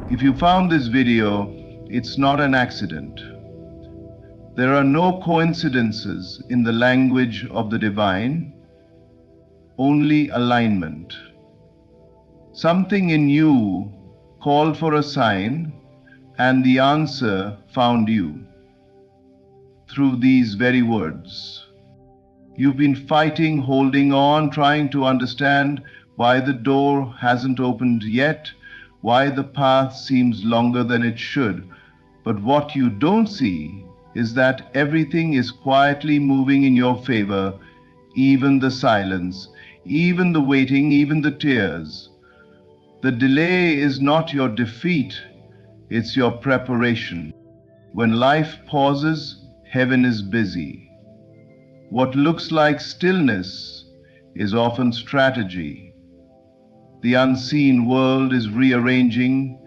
If you found this video, it's not an accident. There are no coincidences in the language of the divine, only alignment. Something in you called for a sign, and the answer found you through these very words. You've been fighting, holding on, trying to understand why the door hasn't opened yet, why the path seems longer than it should. But what you don't see is that everything is quietly moving in your favor, even the silence, even the waiting, even the tears. The delay is not your defeat, it's your preparation. When life pauses, heaven is busy. What looks like stillness is often strategy. The unseen world is rearranging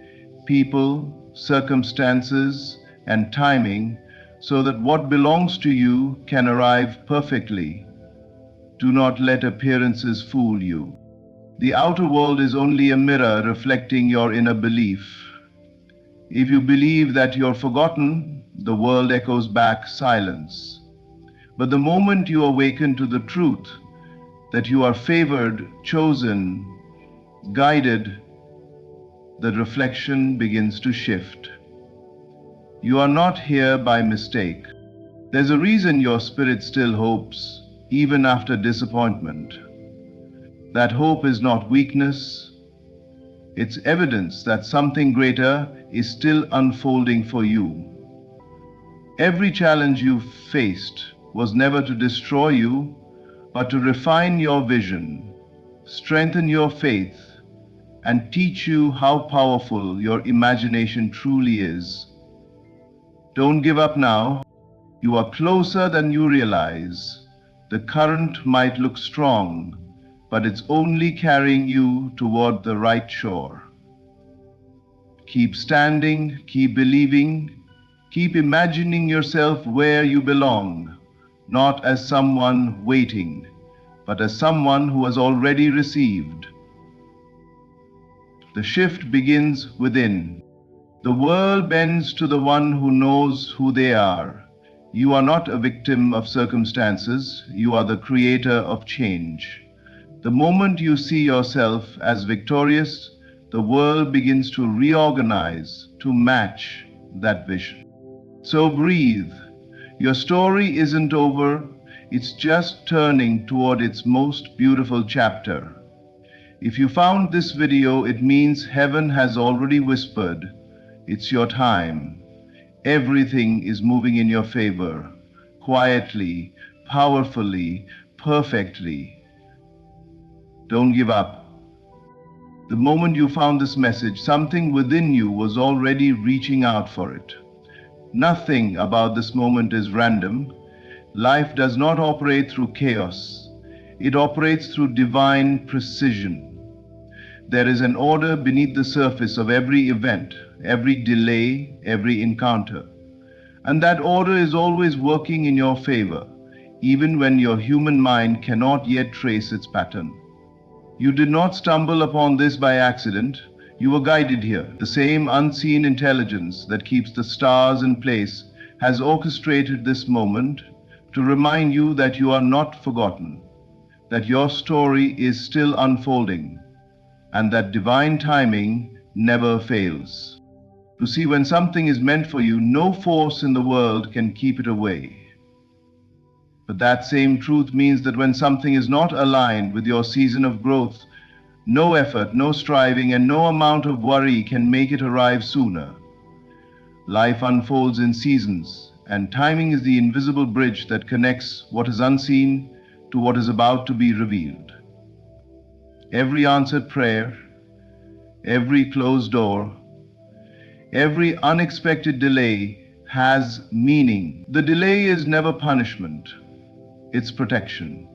people, circumstances, and timing so that what belongs to you can arrive perfectly. Do not let appearances fool you. The outer world is only a mirror reflecting your inner belief. If you believe that you're forgotten, the world echoes back silence. But the moment you awaken to the truth that you are favored, chosen, guided, the reflection begins to shift. You are not here by mistake. There's a reason your spirit still hopes, even after disappointment. That hope is not weakness. It's evidence that something greater is still unfolding for you. Every challenge you faced was never to destroy you, but to refine your vision, strengthen your faith, and teach you how powerful your imagination truly is. Don't give up now. You are closer than you realize. The current might look strong, but it's only carrying you toward the right shore. Keep standing, keep believing, keep imagining yourself where you belong, not as someone waiting, but as someone who has already received. The shift begins within. The world bends to the one who knows who they are. You are not a victim of circumstances, you are the creator of change. The moment you see yourself as victorious, the world begins to reorganize to match that vision. So breathe. Your story isn't over, it's just turning toward its most beautiful chapter. If you found this video, it means heaven has already whispered, it's your time. Everything is moving in your favor, quietly, powerfully, perfectly. Don't give up. The moment you found this message, something within you was already reaching out for it. Nothing about this moment is random. Life does not operate through chaos. It operates through divine precision. There is an order beneath the surface of every event, every delay, every encounter. And that order is always working in your favor, even when your human mind cannot yet trace its pattern. You did not stumble upon this by accident. You were guided here. The same unseen intelligence that keeps the stars in place has orchestrated this moment to remind you that you are not forgotten, that your story is still unfolding, and that divine timing never fails. You see, when something is meant for you, no force in the world can keep it away. But that same truth means that when something is not aligned with your season of growth, no effort, no striving, and no amount of worry can make it arrive sooner. Life unfolds in seasons, and timing is the invisible bridge that connects what is unseen to what is about to be revealed. Every answered prayer, every closed door, every unexpected delay has meaning. The delay is never punishment, it's protection.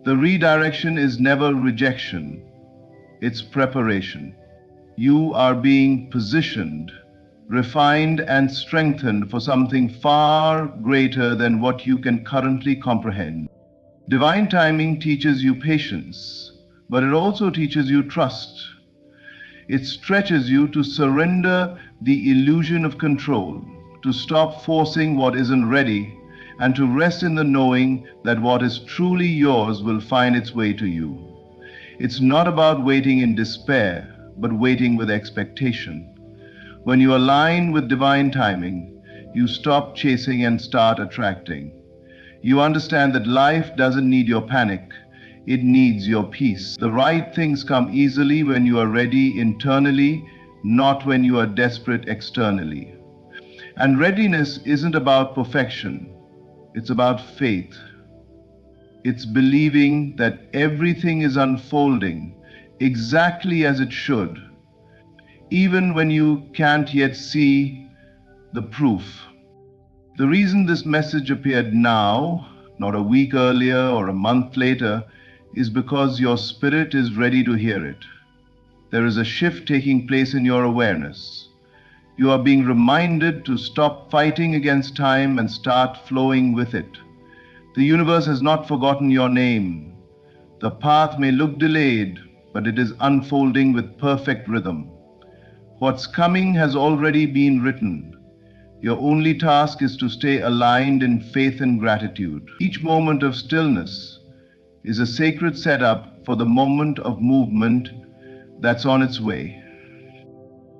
The redirection is never rejection, it's preparation. You are being positioned, refined, and strengthened for something far greater than what you can currently comprehend. Divine timing teaches you patience, but it also teaches you trust. It stretches you to surrender the illusion of control, to stop forcing what isn't ready, and to rest in the knowing that what is truly yours will find its way to you. It's not about waiting in despair, but waiting with expectation. When you align with divine timing, you stop chasing and start attracting. You understand that life doesn't need your panic, it needs your peace. The right things come easily when you are ready internally, not when you are desperate externally. And readiness isn't about perfection, it's about faith. It's believing that everything is unfolding exactly as it should, even when you can't yet see the proof. The reason this message appeared now, not a week earlier or a month later, is because your spirit is ready to hear it. There is a shift taking place in your awareness. You are being reminded to stop fighting against time and start flowing with it. The universe has not forgotten your name. The path may look delayed, but it is unfolding with perfect rhythm. What's coming has already been written. Your only task is to stay aligned in faith and gratitude. Each moment of stillness is a sacred setup for the moment of movement that's on its way.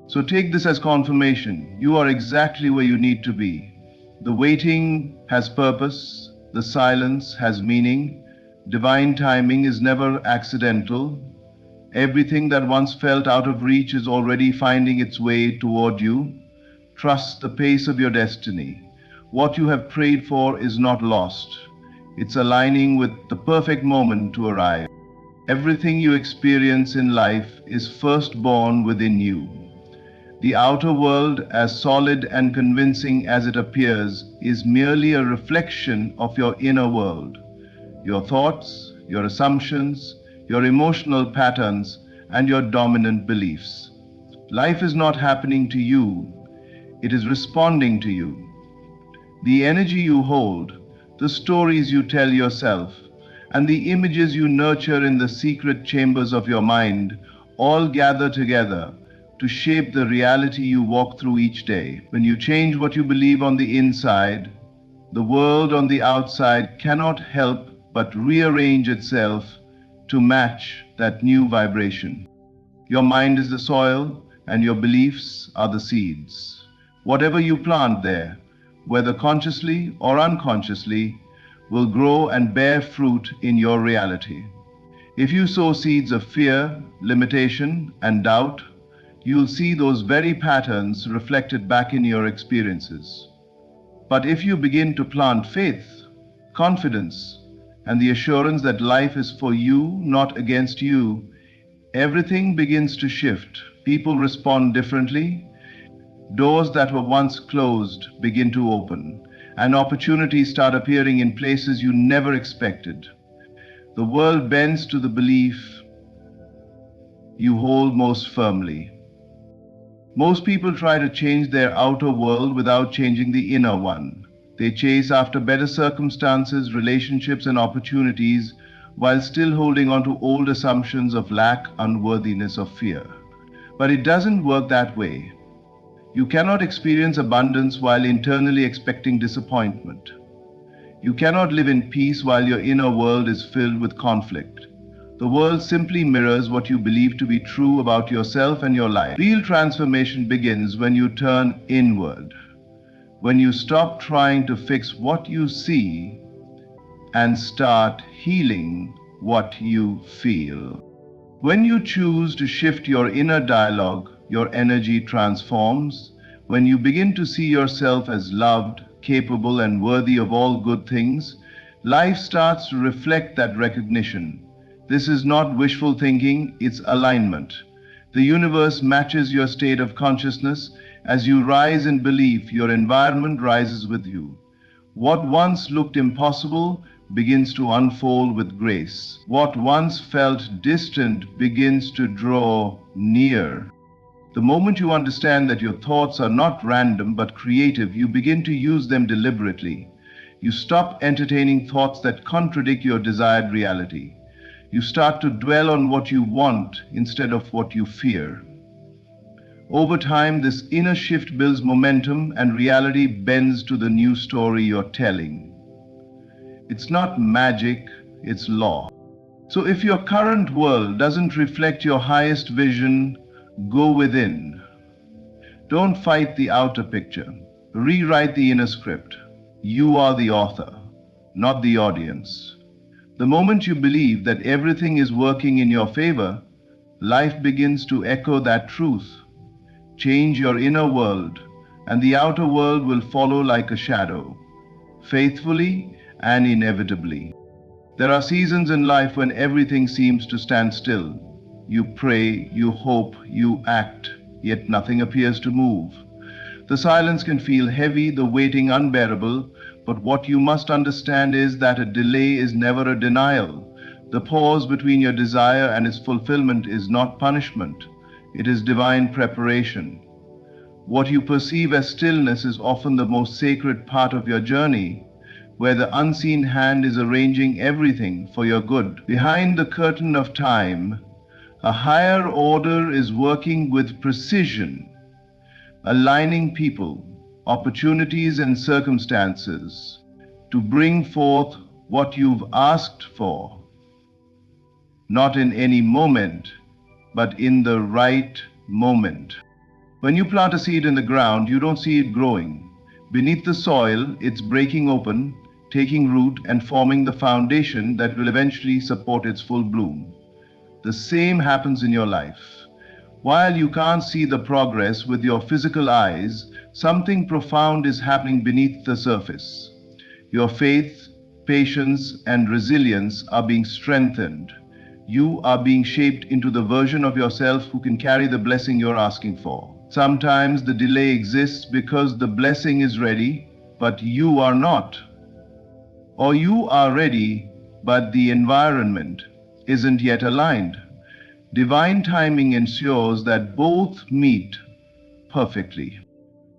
So take this as confirmation. You are exactly where you need to be. The waiting has purpose, the silence has meaning. Divine timing is never accidental. Everything that once felt out of reach is already finding its way toward you. Trust the pace of your destiny. What you have prayed for is not lost. It's aligning with the perfect moment to arrive. Everything you experience in life is first born within you. The outer world, as solid and convincing as it appears, is merely a reflection of your inner world. Your thoughts, your assumptions, your emotional patterns, and your dominant beliefs. Life is not happening to you, it is responding to you. The energy you hold, the stories you tell yourself, and the images you nurture in the secret chambers of your mind all gather together to shape the reality you walk through each day. When you change what you believe on the inside, the world on the outside cannot help but rearrange itself to match that new vibration. Your mind is the soil, and your beliefs are the seeds. Whatever you plant there, whether consciously or unconsciously, will grow and bear fruit in your reality. If you sow seeds of fear, limitation, and doubt, you'll see those very patterns reflected back in your experiences. But if you begin to plant faith, confidence, and the assurance that life is for you, not against you, everything begins to shift. People respond differently. Doors that were once closed begin to open, and opportunities start appearing in places you never expected. The world bends to the belief you hold most firmly. Most people try to change their outer world without changing the inner one. They chase after better circumstances, relationships, and opportunities while still holding on to old assumptions of lack, unworthiness, or fear. But it doesn't work that way. You cannot experience abundance while internally expecting disappointment. You cannot live in peace while your inner world is filled with conflict. The world simply mirrors what you believe to be true about yourself and your life. Real transformation begins when you turn inward, when you stop trying to fix what you see and start healing what you feel. When you choose to shift your inner dialogue, your energy transforms. When you begin to see yourself as loved, capable, and worthy of all good things, life starts to reflect that recognition. This is not wishful thinking, it's alignment. The universe matches your state of consciousness. As you rise in belief, your environment rises with you. What once looked impossible begins to unfold with grace. What once felt distant begins to draw near. The moment you understand that your thoughts are not random but creative, you begin to use them deliberately. You stop entertaining thoughts that contradict your desired reality. You start to dwell on what you want instead of what you fear. Over time, this inner shift builds momentum and reality bends to the new story you're telling. It's not magic, it's law. So if your current world doesn't reflect your highest vision, go within. Don't fight the outer picture. Rewrite the inner script. You are the author, not the audience. The moment you believe that everything is working in your favor, life begins to echo that truth. Change your inner world, and the outer world will follow like a shadow, faithfully and inevitably. There are seasons in life when everything seems to stand still. You pray, you hope, you act, yet nothing appears to move. The silence can feel heavy, the waiting unbearable, but what you must understand is that a delay is never a denial. The pause between your desire and its fulfillment is not punishment, it is divine preparation. What you perceive as stillness is often the most sacred part of your journey, where the unseen hand is arranging everything for your good. Behind the curtain of time, a higher order is working with precision, aligning people, opportunities, and circumstances to bring forth what you've asked for, not in any moment, but in the right moment. When you plant a seed in the ground, you don't see it growing. Beneath the soil, it's breaking open, taking root, and forming the foundation that will eventually support its full bloom. The same happens in your life. While you can't see the progress with your physical eyes, something profound is happening beneath the surface. Your faith, patience, and resilience are being strengthened. You are being shaped into the version of yourself who can carry the blessing you're asking for. Sometimes the delay exists because the blessing is ready, but you are not. Or you are ready, but the environment isn't yet aligned. Divine timing ensures that both meet perfectly.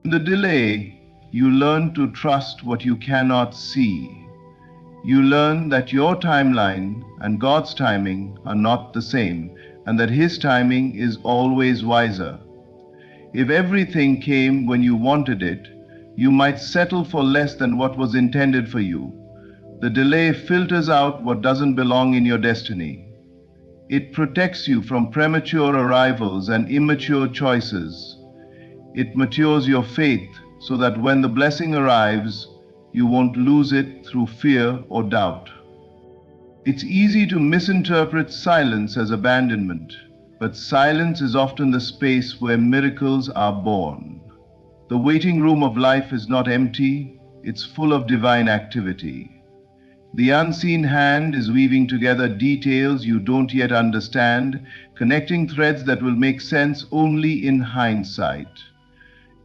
In the delay, you learn to trust what you cannot see. You learn that your timeline and God's timing are not the same, and that His timing is always wiser. If everything came when you wanted it, you might settle for less than what was intended for you. The delay filters out what doesn't belong in your destiny. It protects you from premature arrivals and immature choices. It matures your faith so that when the blessing arrives, you won't lose it through fear or doubt. It's easy to misinterpret silence as abandonment, but silence is often the space where miracles are born. The waiting room of life is not empty, it's full of divine activity. The unseen hand is weaving together details you don't yet understand, connecting threads that will make sense only in hindsight.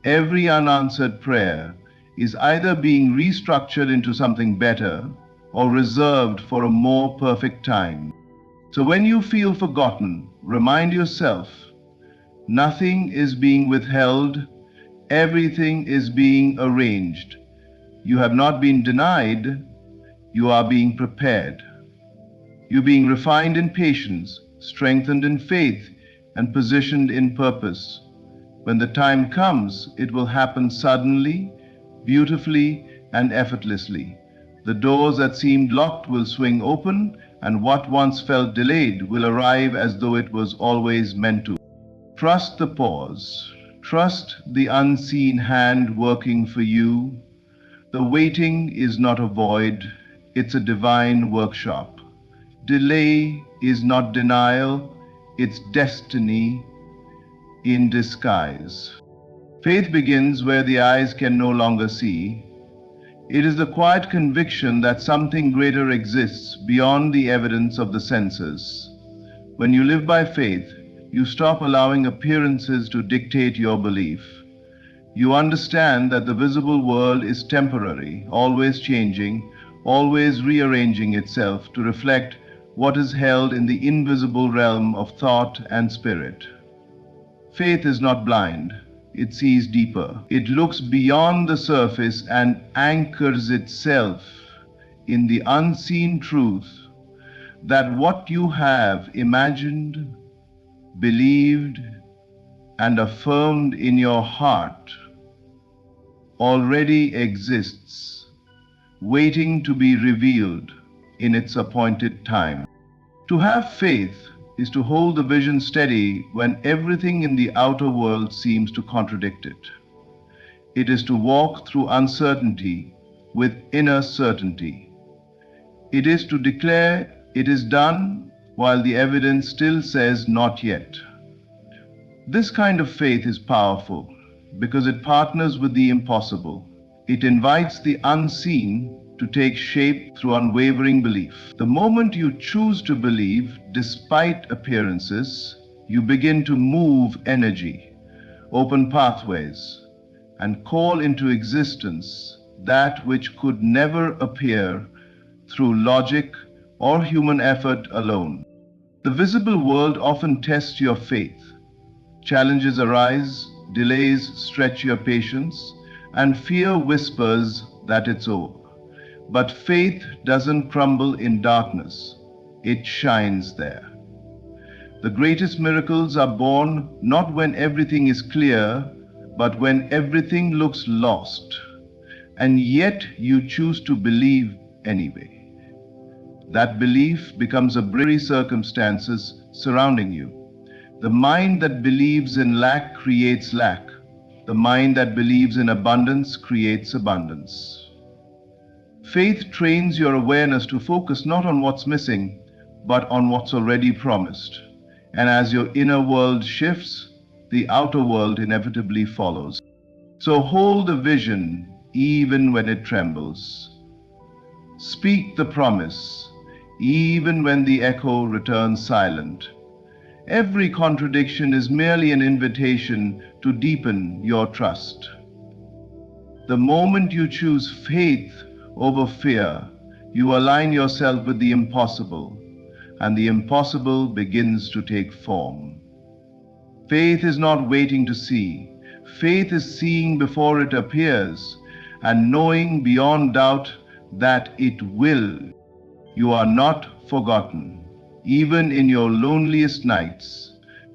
Every unanswered prayer is either being restructured into something better or reserved for a more perfect time. So when you feel forgotten, remind yourself, nothing is being withheld, everything is being arranged. You have not been denied, you are being prepared. You're being refined in patience, strengthened in faith, and positioned in purpose. When the time comes, it will happen suddenly, beautifully, and effortlessly. The doors that seemed locked will swing open, and what once felt delayed will arrive as though it was always meant to. Trust the pause. Trust the unseen hand working for you. The waiting is not a void, it's a divine workshop. Delay is not denial, it's destiny in disguise. Faith begins where the eyes can no longer see. It is the quiet conviction that something greater exists beyond the evidence of the senses. When you live by faith, you stop allowing appearances to dictate your belief. You understand that the visible world is temporary, always changing, always rearranging itself to reflect what is held in the invisible realm of thought and spirit. Faith is not blind, it sees deeper. It looks beyond the surface and anchors itself in the unseen truth that what you have imagined, believed, and affirmed in your heart already exists, waiting to be revealed in its appointed time. To have faith is to hold the vision steady when everything in the outer world seems to contradict it. It is to walk through uncertainty with inner certainty. It is to declare it is done while the evidence still says not yet. This kind of faith is powerful because it partners with the impossible. It invites the unseen to take shape through unwavering belief. The moment you choose to believe despite appearances, you begin to move energy, open pathways, and call into existence that which could never appear through logic or human effort alone. The visible world often tests your faith. Challenges arise, delays stretch your patience, and fear whispers that it's over. But faith doesn't crumble in darkness, it shines there. The greatest miracles are born not when everything is clear, but when everything looks lost, and yet you choose to believe anyway. That belief becomes a bridge to circumstances surrounding you. The mind that believes in lack creates lack. The mind that believes in abundance creates abundance. Faith trains your awareness to focus not on what's missing, but on what's already promised. And as your inner world shifts, the outer world inevitably follows. So hold the vision even when it trembles. Speak the promise even when the echo returns silent. Every contradiction is merely an invitation to deepen your trust. The moment you choose faith over fear, you align yourself with the impossible, and the impossible begins to take form. Faith is not waiting to see. Faith is seeing before it appears, and knowing beyond doubt that it will. You are not forgotten, even in your loneliest nights,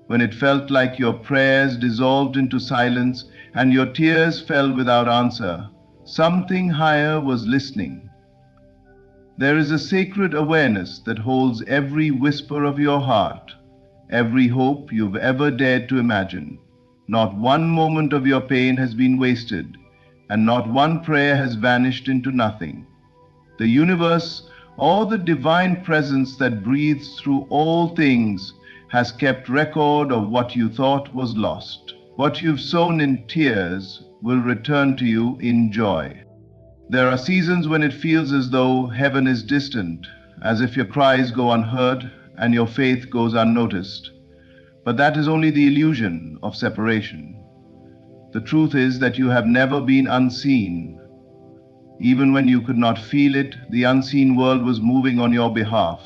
when it felt like your prayers dissolved into silence and your tears fell without answer. Something higher was listening. There is a sacred awareness that holds every whisper of your heart, every hope you've ever dared to imagine. Not one moment of your pain has been wasted, and not one prayer has vanished into nothing. The universe, or the divine presence that breathes through all things, has kept record of what you thought was lost. What you've sown in tears will return to you in joy. There are seasons when it feels as though heaven is distant, as if your cries go unheard and your faith goes unnoticed. But that is only the illusion of separation. The truth is that you have never been unseen. Even when you could not feel it, the unseen world was moving on your behalf.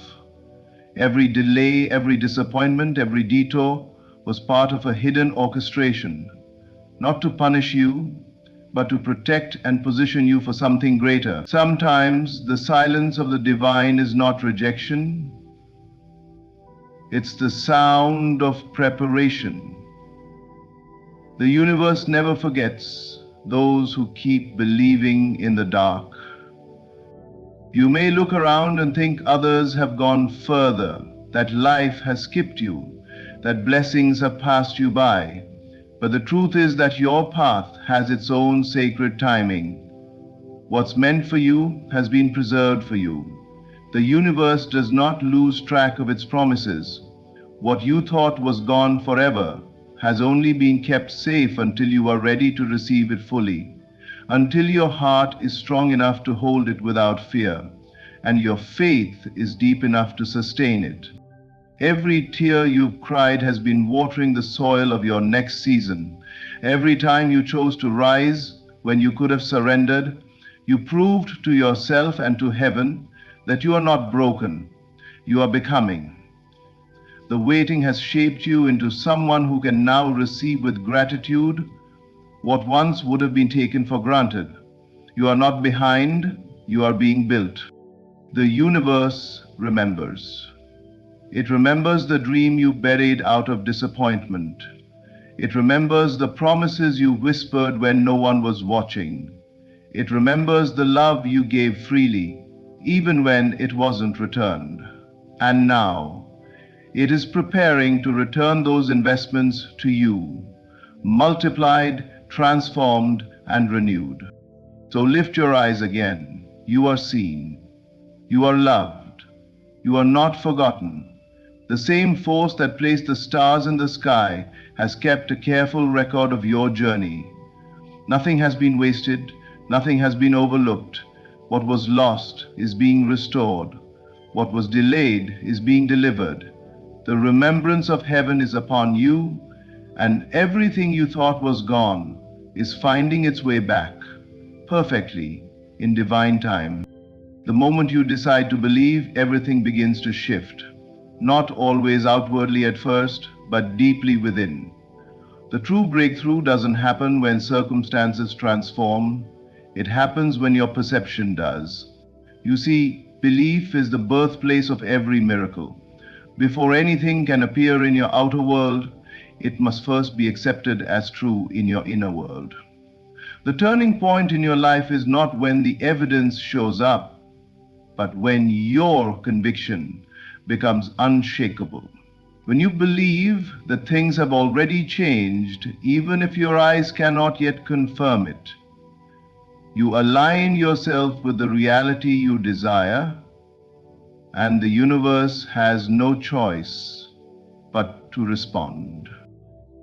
Every delay, every disappointment, every detour was part of a hidden orchestration, not to punish you, but to protect and position you for something greater. Sometimes the silence of the divine is not rejection, it's the sound of preparation. The universe never forgets those who keep believing in the dark. You may look around and think others have gone further, that life has skipped you, that blessings have passed you by. But the truth is that your path has its own sacred timing. What's meant for you has been preserved for you. The universe does not lose track of its promises. What you thought was gone forever has only been kept safe until you are ready to receive it fully, until your heart is strong enough to hold it without fear, and your faith is deep enough to sustain it. Every tear you've cried has been watering the soil of your next season. Every time you chose to rise when you could have surrendered, you proved to yourself and to heaven that you are not broken, you are becoming. The waiting has shaped you into someone who can now receive with gratitude what once would have been taken for granted. You are not behind, you are being built. The universe remembers. It remembers the dream you buried out of disappointment. It remembers the promises you whispered when no one was watching. It remembers the love you gave freely, even when it wasn't returned. And now, it is preparing to return those investments to you, multiplied, transformed, and renewed. So lift your eyes again. You are seen. You are loved. You are not forgotten. The same force that placed the stars in the sky has kept a careful record of your journey. Nothing has been wasted, nothing has been overlooked. What was lost is being restored. What was delayed is being delivered. The remembrance of heaven is upon you, and everything you thought was gone is finding its way back, perfectly, in divine time. The moment you decide to believe, everything begins to shift. Not always outwardly at first, but deeply within. The true breakthrough doesn't happen when circumstances transform. It happens when your perception does. You see, belief is the birthplace of every miracle. Before anything can appear in your outer world, it must first be accepted as true in your inner world. The turning point in your life is not when the evidence shows up, but when your conviction becomes unshakable. When you believe that things have already changed, even if your eyes cannot yet confirm it, you align yourself with the reality you desire, and the universe has no choice but to respond.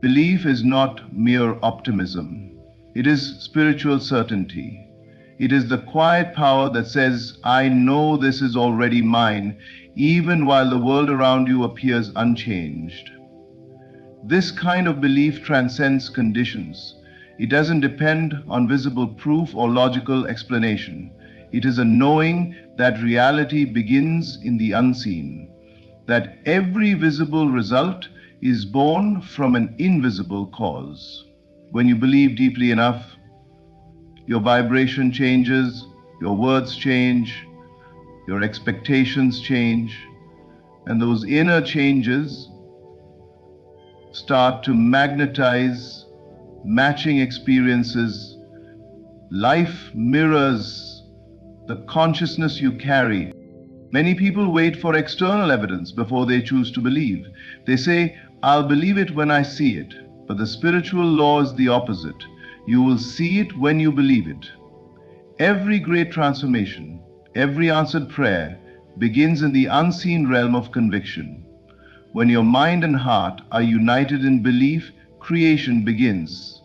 Belief is not mere optimism. It is spiritual certainty. It is the quiet power that says, I know this is already mine, even while the world around you appears unchanged. This kind of belief transcends conditions. It doesn't depend on visible proof or logical explanation. It is a knowing that reality begins in the unseen, that every visible result is born from an invisible cause. When you believe deeply enough, your vibration changes, your words change, your expectations change, and those inner changes start to magnetize matching experiences. Life mirrors the consciousness you carry. Many people wait for external evidence before they choose to believe. They say, I'll believe it when I see it. But the spiritual law is the opposite. You will see it when you believe it. Every great transformation, every answered prayer begins in the unseen realm of conviction. When your mind and heart are united in belief, creation begins.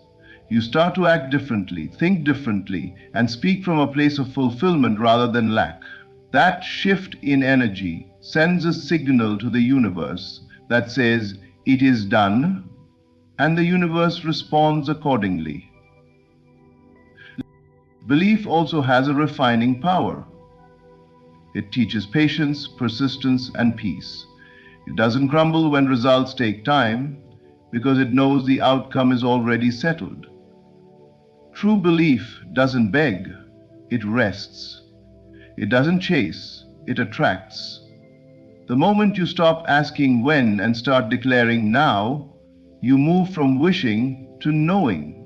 You start to act differently, think differently, and speak from a place of fulfillment rather than lack. That shift in energy sends a signal to the universe that says, it is done, and the universe responds accordingly. Belief also has a refining power. It teaches patience, persistence, and peace. It doesn't crumble when results take time because it knows the outcome is already settled. True belief doesn't beg, it rests. It doesn't chase, it attracts. The moment you stop asking when and start declaring now, you move from wishing to knowing.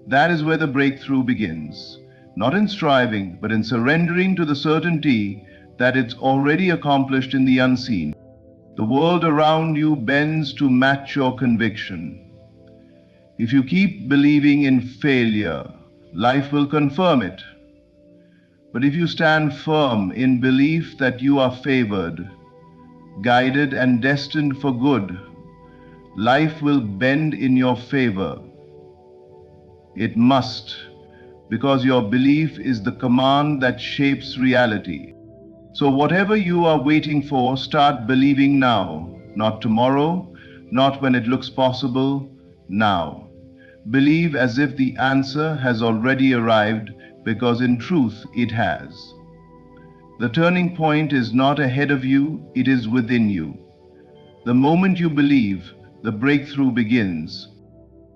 That is where the breakthrough begins. Not in striving, but in surrendering to the certainty that it's already accomplished in the unseen. The world around you bends to match your conviction. If you keep believing in failure, life will confirm it. But if you stand firm in belief that you are favored, guided and destined for good, life will bend in your favor. It must, because your belief is the command that shapes reality. So whatever you are waiting for, start believing now. Not tomorrow, not when it looks possible, now. Believe as if the answer has already arrived, because in truth it has. The turning point is not ahead of you, it is within you. The moment you believe, the breakthrough begins.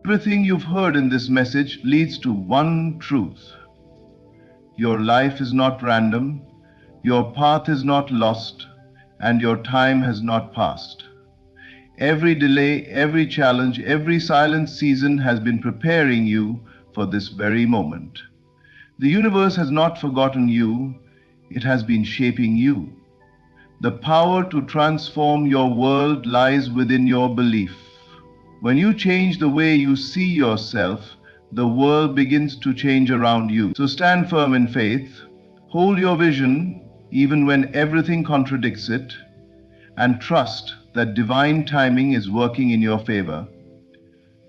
Everything you've heard in this message leads to one truth. Your life is not random, your path is not lost, and your time has not passed. Every delay, every challenge, every silent season has been preparing you for this very moment. The universe has not forgotten you, it has been shaping you. The power to transform your world lies within your belief. When you change the way you see yourself, the world begins to change around you. So stand firm in faith, hold your vision even when everything contradicts it, and trust that divine timing is working in your favor.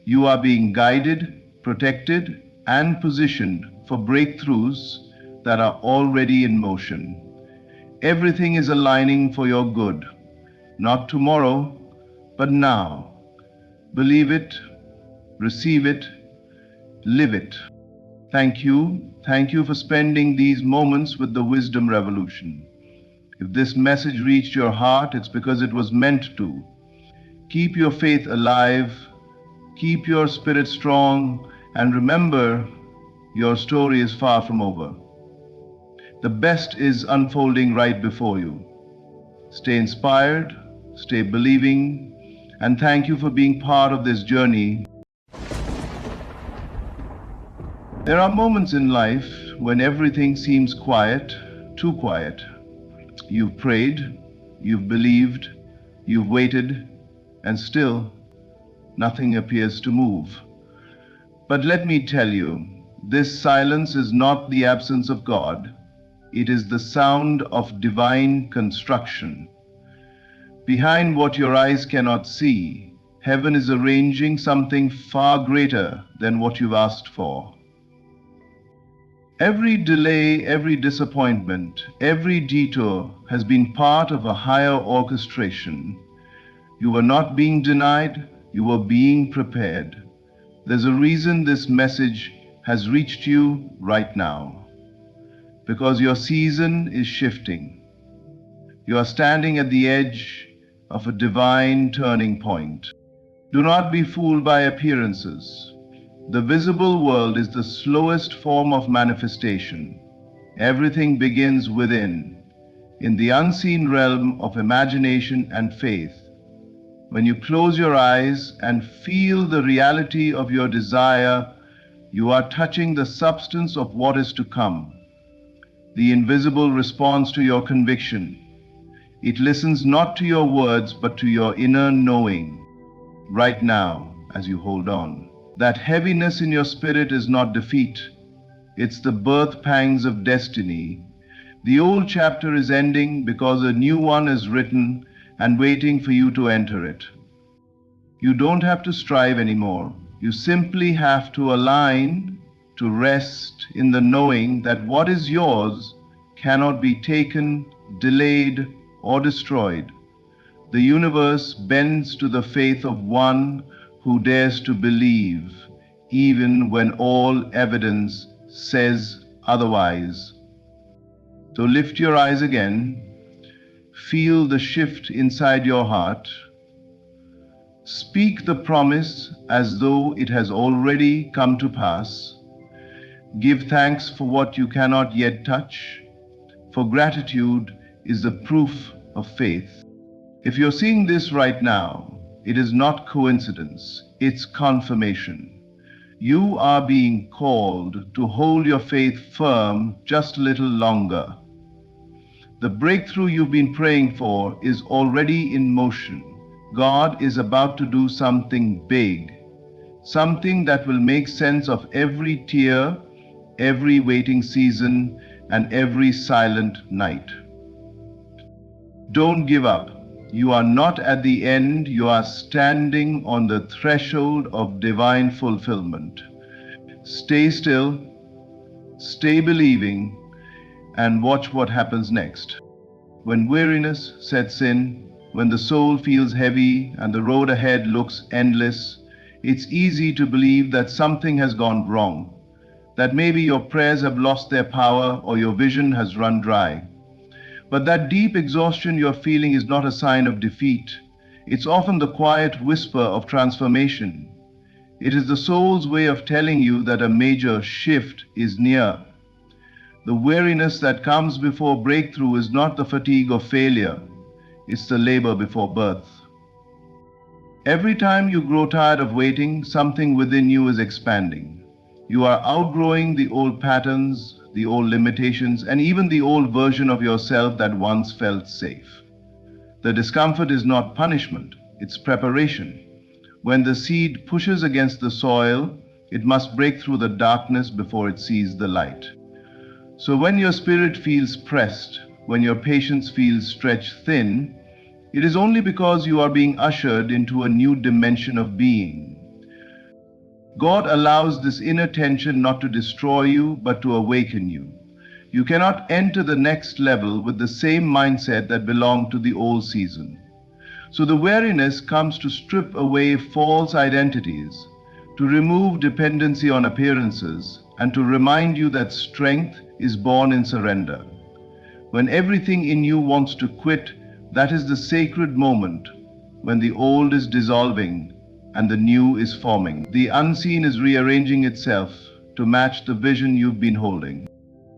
You are being guided, protected, and positioned for breakthroughs that are already in motion. Everything is aligning for your good, not tomorrow, but now. Believe it, receive it, live it. Thank you. Thank you for spending these moments with the Wisdom Revolution. If this message reached your heart, it's because it was meant to. Keep your faith alive, keep your spirit strong, and remember, your story is far from over. The best is unfolding right before you. Stay inspired, stay believing, and thank you for being part of this journey. There are moments in life when everything seems quiet, too quiet. You've prayed, you've believed, you've waited, and still nothing appears to move. But let me tell you, this silence is not the absence of God. It is the sound of divine construction. Behind what your eyes cannot see, heaven is arranging something far greater than what you've asked for. Every delay, every disappointment, every detour has been part of a higher orchestration. You were not being denied, you were being prepared. There's a reason this message has reached you right now. Because your season is shifting. You are standing at the edge of a divine turning point. Do not be fooled by appearances. The visible world is the slowest form of manifestation. Everything begins within, in the unseen realm of imagination and faith. When you close your eyes and feel the reality of your desire, you are touching the substance of what is to come. The invisible responds to your conviction. It listens not to your words, but to your inner knowing. Right now, as you hold on. That heaviness in your spirit is not defeat. It's the birth pangs of destiny. The old chapter is ending because a new one is written and waiting for you to enter it. You don't have to strive anymore. You simply have to align, to rest in the knowing that what is yours cannot be taken, delayed, or destroyed. The universe bends to the faith of one who dares to believe, even when all evidence says otherwise. So lift your eyes again, feel the shift inside your heart, speak the promise as though it has already come to pass, give thanks for what you cannot yet touch, for gratitude is the proof of faith. If you're seeing this right now, it is not coincidence, it's confirmation. You are being called to hold your faith firm just a little longer. The breakthrough you've been praying for is already in motion. God is about to do something big, something that will make sense of every tear, every waiting season, and every silent night. Don't give up. You are not at the end, you are standing on the threshold of divine fulfillment. Stay still, stay believing, and watch what happens next. When weariness sets in, when the soul feels heavy and the road ahead looks endless, it's easy to believe that something has gone wrong, that maybe your prayers have lost their power or your vision has run dry. But that deep exhaustion you're feeling is not a sign of defeat. It's often the quiet whisper of transformation. It is the soul's way of telling you that a major shift is near. The weariness that comes before breakthrough is not the fatigue of failure. It's the labor before birth. Every time you grow tired of waiting, something within you is expanding. You are outgrowing the old patterns, the old limitations, and even the old version of yourself that once felt safe. The discomfort is not punishment, it's preparation. When the seed pushes against the soil, it must break through the darkness before it sees the light. So when your spirit feels pressed, when your patience feels stretched thin, it is only because you are being ushered into a new dimension of being. God allows this inner tension not to destroy you, but to awaken you. You cannot enter the next level with the same mindset that belonged to the old season. So the weariness comes to strip away false identities, to remove dependency on appearances, and to remind you that strength is born in surrender. When everything in you wants to quit, that is the sacred moment when the old is dissolving and the new is forming. The unseen is rearranging itself to match the vision you've been holding.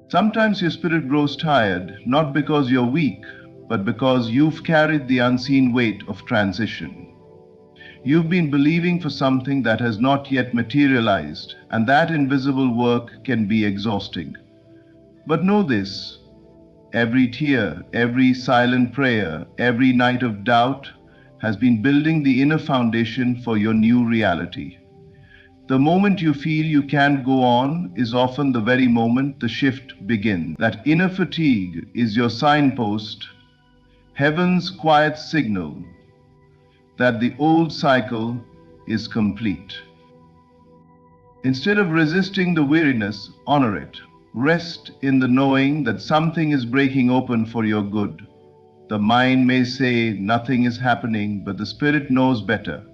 Sometimes your spirit grows tired, not because you're weak, but because you've carried the unseen weight of transition. You've been believing for something that has not yet materialized, and that invisible work can be exhausting. But know this: every tear, every silent prayer, every night of doubt has been building the inner foundation for your new reality. The moment you feel you can't go on is often the very moment the shift begins. That inner fatigue is your signpost, heaven's quiet signal that the old cycle is complete. Instead of resisting the weariness, honor it. Rest in the knowing that something is breaking open for your good. The mind may say nothing is happening, but the spirit knows better.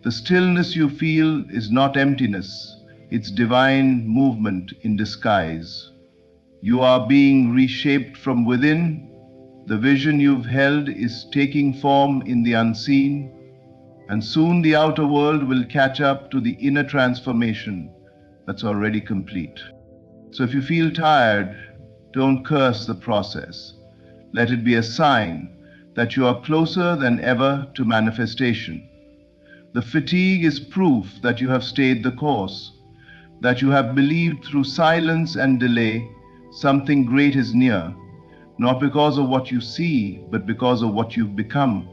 The stillness you feel is not emptiness, it's divine movement in disguise. You are being reshaped from within. The vision you've held is taking form in the unseen, and soon the outer world will catch up to the inner transformation that's already complete. So if you feel tired, don't curse the process. Let it be a sign that you are closer than ever to manifestation. The fatigue is proof that you have stayed the course, that you have believed through silence and delay something great is near, not because of what you see, but because of what you've become.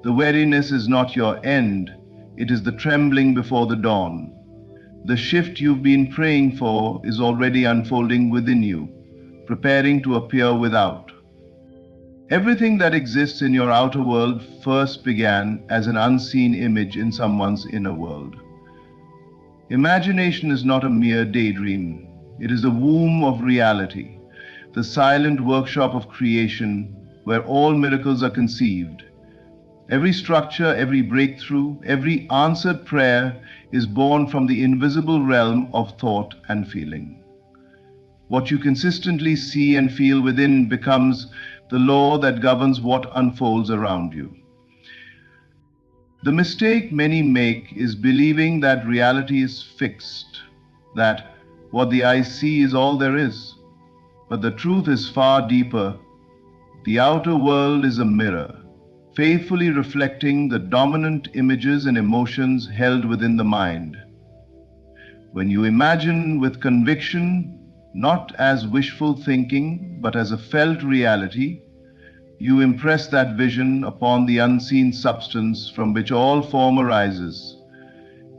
The weariness is not your end, it is the trembling before the dawn. The shift you've been praying for is already unfolding within you, preparing to appear without. Everything that exists in your outer world first began as an unseen image in someone's inner world. Imagination is not a mere daydream, it is the womb of reality, the silent workshop of creation where all miracles are conceived. Every structure, every breakthrough, every answered prayer is born from the invisible realm of thought and feeling. What you consistently see and feel within becomes the law that governs what unfolds around you. The mistake many make is believing that reality is fixed, that what the eye sees is all there is. But the truth is far deeper. The outer world is a mirror, faithfully reflecting the dominant images and emotions held within the mind. When you imagine with conviction, not as wishful thinking, but as a felt reality, you impress that vision upon the unseen substance from which all form arises.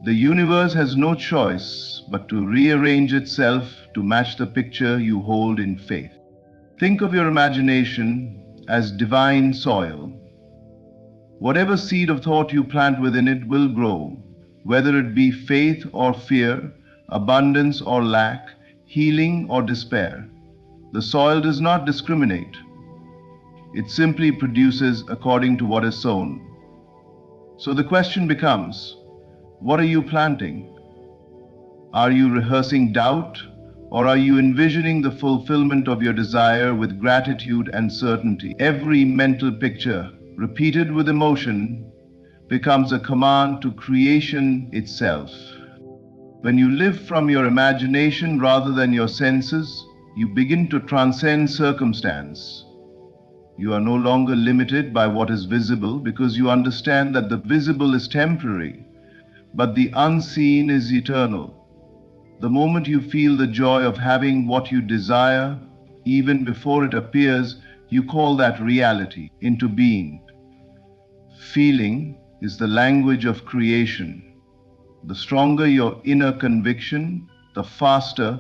The universe has no choice but to rearrange itself to match the picture you hold in faith. Think of your imagination as divine soil. Whatever seed of thought you plant within it will grow, whether it be faith or fear, abundance or lack, healing or despair. The soil does not discriminate. It simply produces according to what is sown. So the question becomes, what are you planting? Are you rehearsing doubt, or are you envisioning the fulfillment of your desire with gratitude and certainty? Every mental picture, repeated with emotion, becomes a command to creation itself. When you live from your imagination rather than your senses, you begin to transcend circumstance. You are no longer limited by what is visible because you understand that the visible is temporary, but the unseen is eternal. The moment you feel the joy of having what you desire, even before it appears, you call that reality into being. Feeling is the language of creation. The stronger your inner conviction, the faster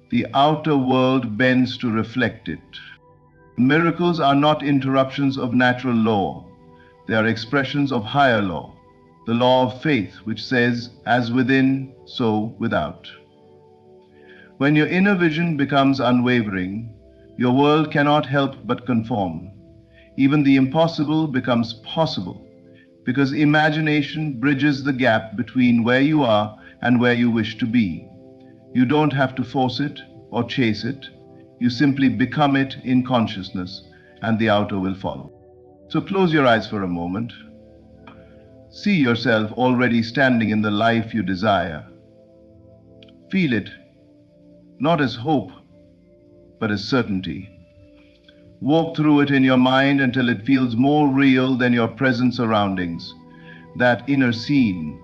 the outer world bends to reflect it. Miracles are not interruptions of natural law. They are expressions of higher law, the law of faith, which says, as within, so without. When your inner vision becomes unwavering, your world cannot help but conform. Even the impossible becomes possible, because imagination bridges the gap between where you are and where you wish to be. You don't have to force it or chase it. You simply become it in consciousness, and the outer will follow. So close your eyes for a moment. See yourself already standing in the life you desire. Feel it, not as hope, but as certainty. Walk through it in your mind until it feels more real than your present surroundings. That inner scene,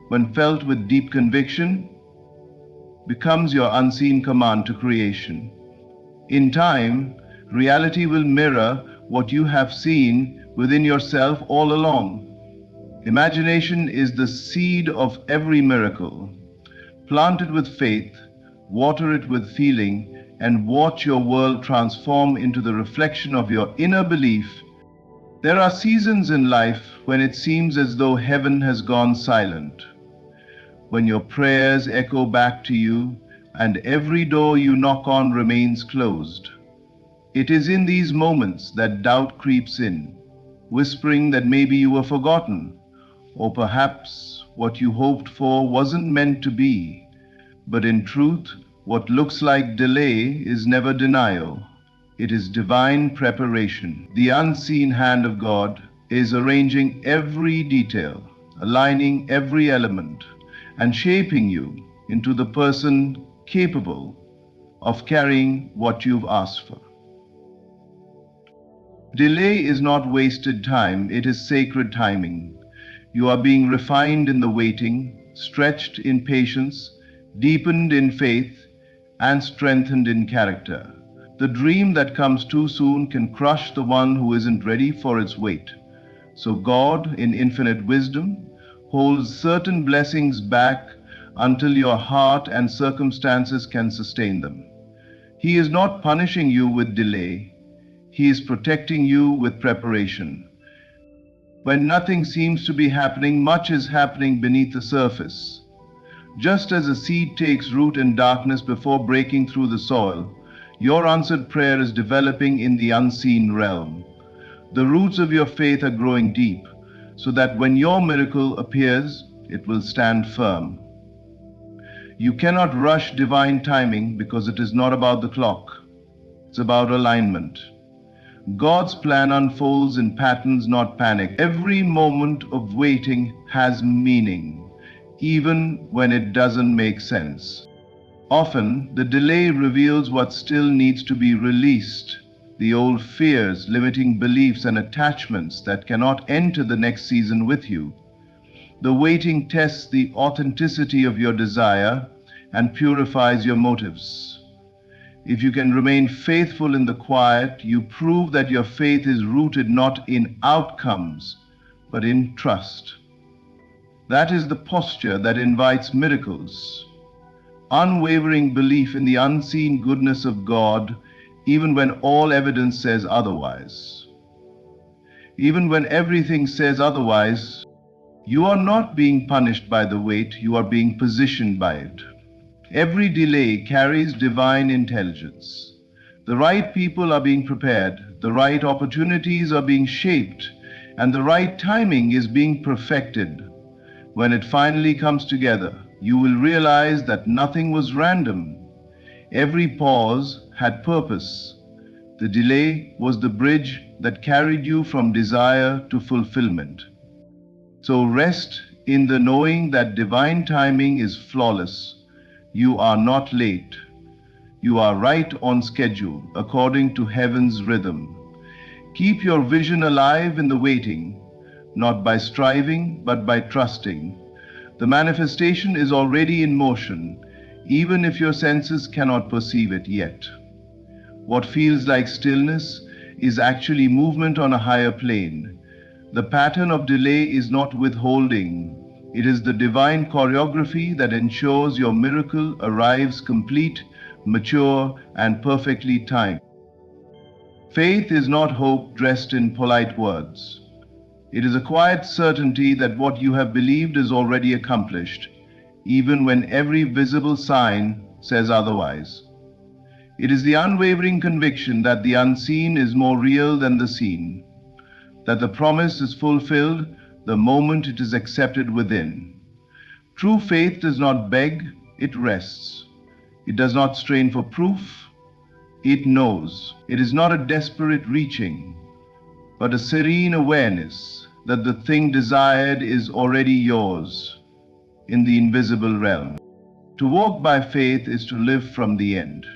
when felt with deep conviction, becomes your unseen command to creation. In time, reality will mirror what you have seen within yourself all along. Imagination is the seed of every miracle. Plant it with faith, water it with feeling, and watch your world transform into the reflection of your inner belief. There are seasons in life when it seems as though heaven has gone silent, when your prayers echo back to you and every door you knock on remains closed. It is in these moments that doubt creeps in, whispering that maybe you were forgotten, or perhaps what you hoped for wasn't meant to be. But in truth, what looks like delay is never denial. It is divine preparation. The unseen hand of God is arranging every detail, aligning every element, and shaping you into the person capable of carrying what you've asked for. Delay is not wasted time, it is sacred timing. You are being refined in the waiting, stretched in patience, deepened in faith, and strengthened in character. The dream that comes too soon can crush the one who isn't ready for its weight. So God, in infinite wisdom, holds certain blessings back until your heart and circumstances can sustain them. He is not punishing you with delay. He is protecting you with preparation. When nothing seems to be happening, much is happening beneath the surface. Just as a seed takes root in darkness before breaking through the soil, your answered prayer is developing in the unseen realm. The roots of your faith are growing deep, so that when your miracle appears, it will stand firm. You cannot rush divine timing because it is not about the clock. It's about alignment. God's plan unfolds in patterns, not panic. Every moment of waiting has meaning, even when it doesn't make sense. Often, the delay reveals what still needs to be released, the old fears, limiting beliefs, and attachments that cannot enter the next season with you. The waiting tests the authenticity of your desire and purifies your motives. If you can remain faithful in the quiet, you prove that your faith is rooted not in outcomes, but in trust. That is the posture that invites miracles. Unwavering belief in the unseen goodness of God, even when all evidence says otherwise. Even when everything says otherwise, you are not being punished by the wait, you are being positioned by it. Every delay carries divine intelligence. The right people are being prepared, the right opportunities are being shaped, and the right timing is being perfected. When it finally comes together, you will realize that nothing was random. Every pause had purpose. The delay was the bridge that carried you from desire to fulfillment. So rest in the knowing that divine timing is flawless. You are not late. You are right on schedule, according to heaven's rhythm. Keep your vision alive in the waiting, not by striving, but by trusting. The manifestation is already in motion, even if your senses cannot perceive it yet. What feels like stillness is actually movement on a higher plane. The pattern of delay is not withholding. It is the divine choreography that ensures your miracle arrives complete, mature, and perfectly timed. Faith is not hope dressed in polite words. It is a quiet certainty that what you have believed is already accomplished, even when every visible sign says otherwise. It is the unwavering conviction that the unseen is more real than the seen, that the promise is fulfilled the moment it is accepted within. True faith does not beg, it rests. It does not strain for proof, it knows. It is not a desperate reaching, but a serene awareness that the thing desired is already yours in the invisible realm. To walk by faith is to live from the end,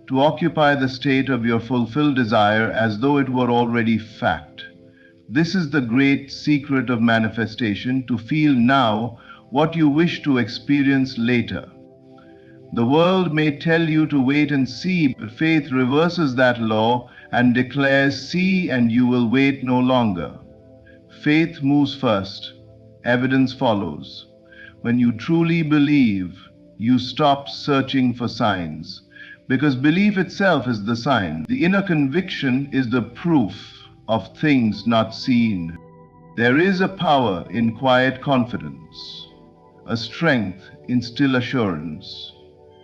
to occupy the state of your fulfilled desire as though it were already fact. This is the great secret of manifestation, to feel now what you wish to experience later. The world may tell you to wait and see, but faith reverses that law and declares, see, and you will wait no longer. Faith moves first, evidence follows. When you truly believe, you stop searching for signs, because belief itself is the sign. The inner conviction is the proof of things not seen. There is a power in quiet confidence, a strength in still assurance.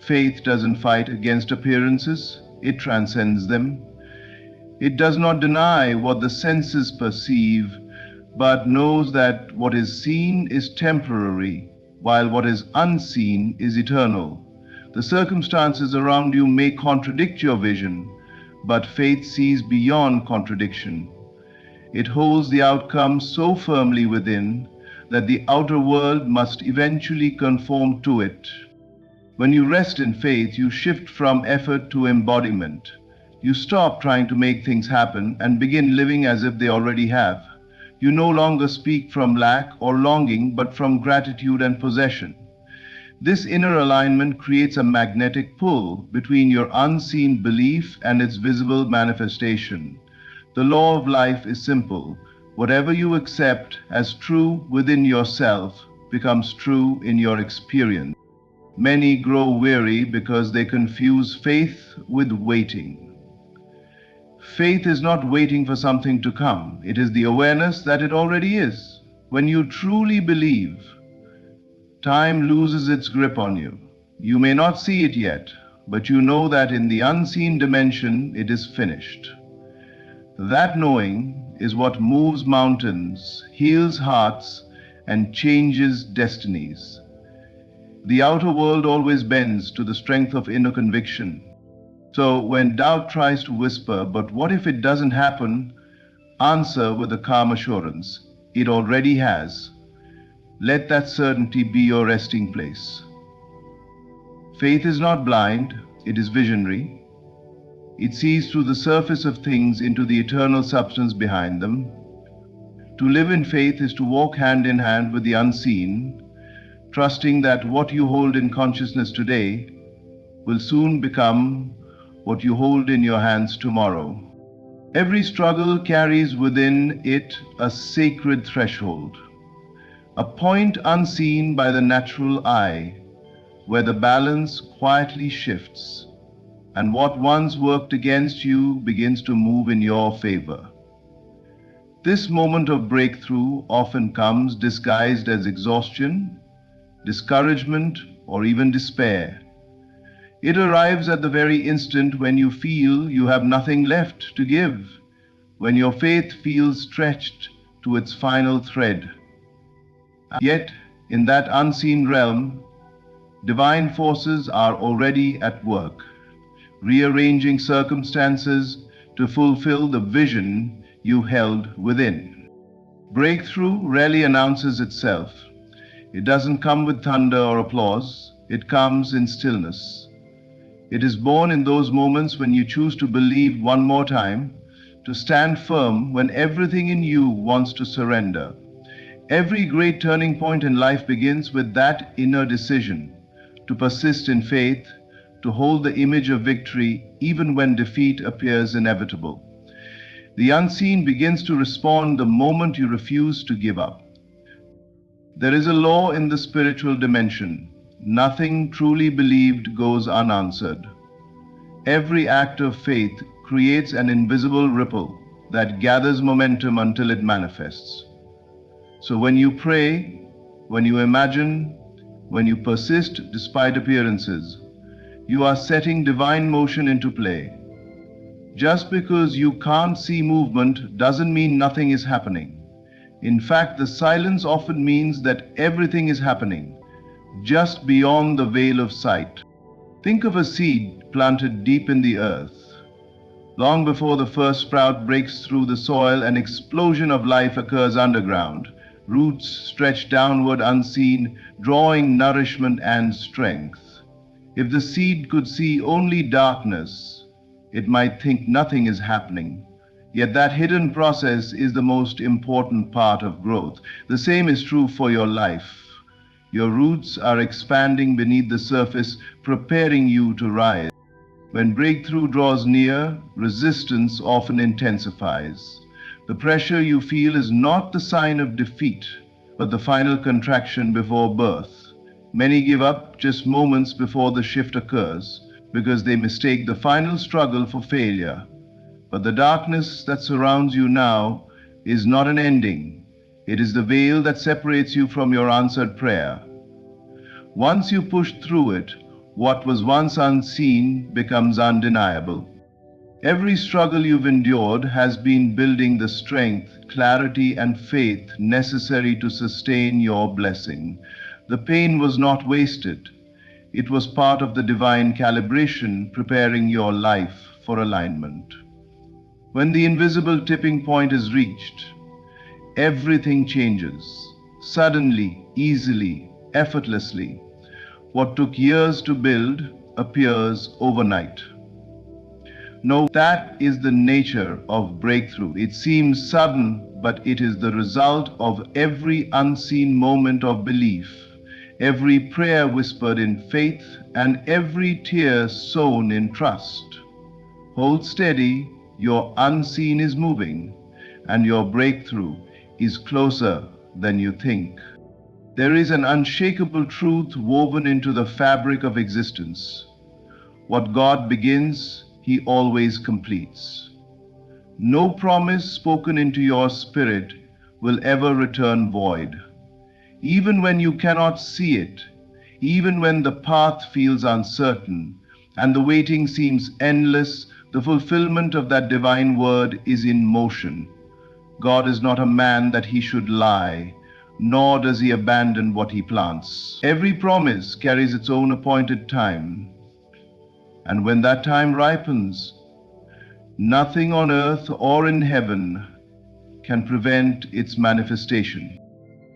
Faith doesn't fight against appearances, it transcends them. It does not deny what the senses perceive, but knows that what is seen is temporary, while what is unseen is eternal. The circumstances around you may contradict your vision, but faith sees beyond contradiction. It holds the outcome so firmly within that the outer world must eventually conform to it. When you rest in faith, you shift from effort to embodiment. You stop trying to make things happen and begin living as if they already have. You no longer speak from lack or longing, but from gratitude and possession. This inner alignment creates a magnetic pull between your unseen belief and its visible manifestation. The law of life is simple. Whatever you accept as true within yourself becomes true in your experience. Many grow weary because they confuse faith with waiting. Faith is not waiting for something to come. It is the awareness that it already is. When you truly believe, time loses its grip on you. You may not see it yet, but you know that in the unseen dimension it is finished. That knowing is what moves mountains, heals hearts, and changes destinies. The outer world always bends to the strength of inner conviction. So when doubt tries to whisper, but what if it doesn't happen? Answer with a calm assurance, it already has. Let that certainty be your resting place. Faith is not blind, it is visionary. It sees through the surface of things into the eternal substance behind them. To live in faith is to walk hand in hand with the unseen, trusting that what you hold in consciousness today will soon become what you hold in your hands tomorrow. Every struggle carries within it a sacred threshold, a point unseen by the natural eye, where the balance quietly shifts, and what once worked against you begins to move in your favor. This moment of breakthrough often comes disguised as exhaustion, discouragement, or even despair. It arrives at the very instant when you feel you have nothing left to give, when your faith feels stretched to its final thread. Yet, in that unseen realm, divine forces are already at work, rearranging circumstances to fulfill the vision you held within. Breakthrough rarely announces itself. It doesn't come with thunder or applause, it comes in stillness. It is born in those moments when you choose to believe one more time, to stand firm when everything in you wants to surrender. Every great turning point in life begins with that inner decision to persist in faith, to hold the image of victory even when defeat appears inevitable. The unseen begins to respond the moment you refuse to give up. There is a law in the spiritual dimension. Nothing truly believed goes unanswered. Every act of faith creates an invisible ripple that gathers momentum until it manifests. So when you pray, when you imagine, when you persist despite appearances, you are setting divine motion into play. Just because you can't see movement doesn't mean nothing is happening. In fact, the silence often means that everything is happening, just beyond the veil of sight. Think of a seed planted deep in the earth. Long before the first sprout breaks through the soil, an explosion of life occurs underground. Roots stretch downward unseen, drawing nourishment and strength. If the seed could see only darkness, it might think nothing is happening. Yet that hidden process is the most important part of growth. The same is true for your life. Your roots are expanding beneath the surface, preparing you to rise. When breakthrough draws near, resistance often intensifies. The pressure you feel is not the sign of defeat, but the final contraction before birth. Many give up just moments before the shift occurs because they mistake the final struggle for failure. But the darkness that surrounds you now is not an ending. It is the veil that separates you from your answered prayer. Once you push through it, what was once unseen becomes undeniable. Every struggle you've endured has been building the strength, clarity, and faith necessary to sustain your blessing. The pain was not wasted. It was part of the divine calibration preparing your life for alignment. When the invisible tipping point is reached, everything changes. Suddenly, easily, effortlessly. What took years to build appears overnight. No, that is the nature of breakthrough. It seems sudden, but it is the result of every unseen moment of belief, every prayer whispered in faith, and every tear sown in trust. Hold steady, your unseen is moving, and your breakthrough is closer than you think. There is an unshakable truth woven into the fabric of existence. What God begins, He always completes. No promise spoken into your spirit will ever return void. Even when you cannot see it, even when the path feels uncertain and the waiting seems endless, the fulfillment of that divine word is in motion. God is not a man that He should lie, nor does He abandon what He plants. Every promise carries its own appointed time. And when that time ripens, nothing on earth or in heaven can prevent its manifestation.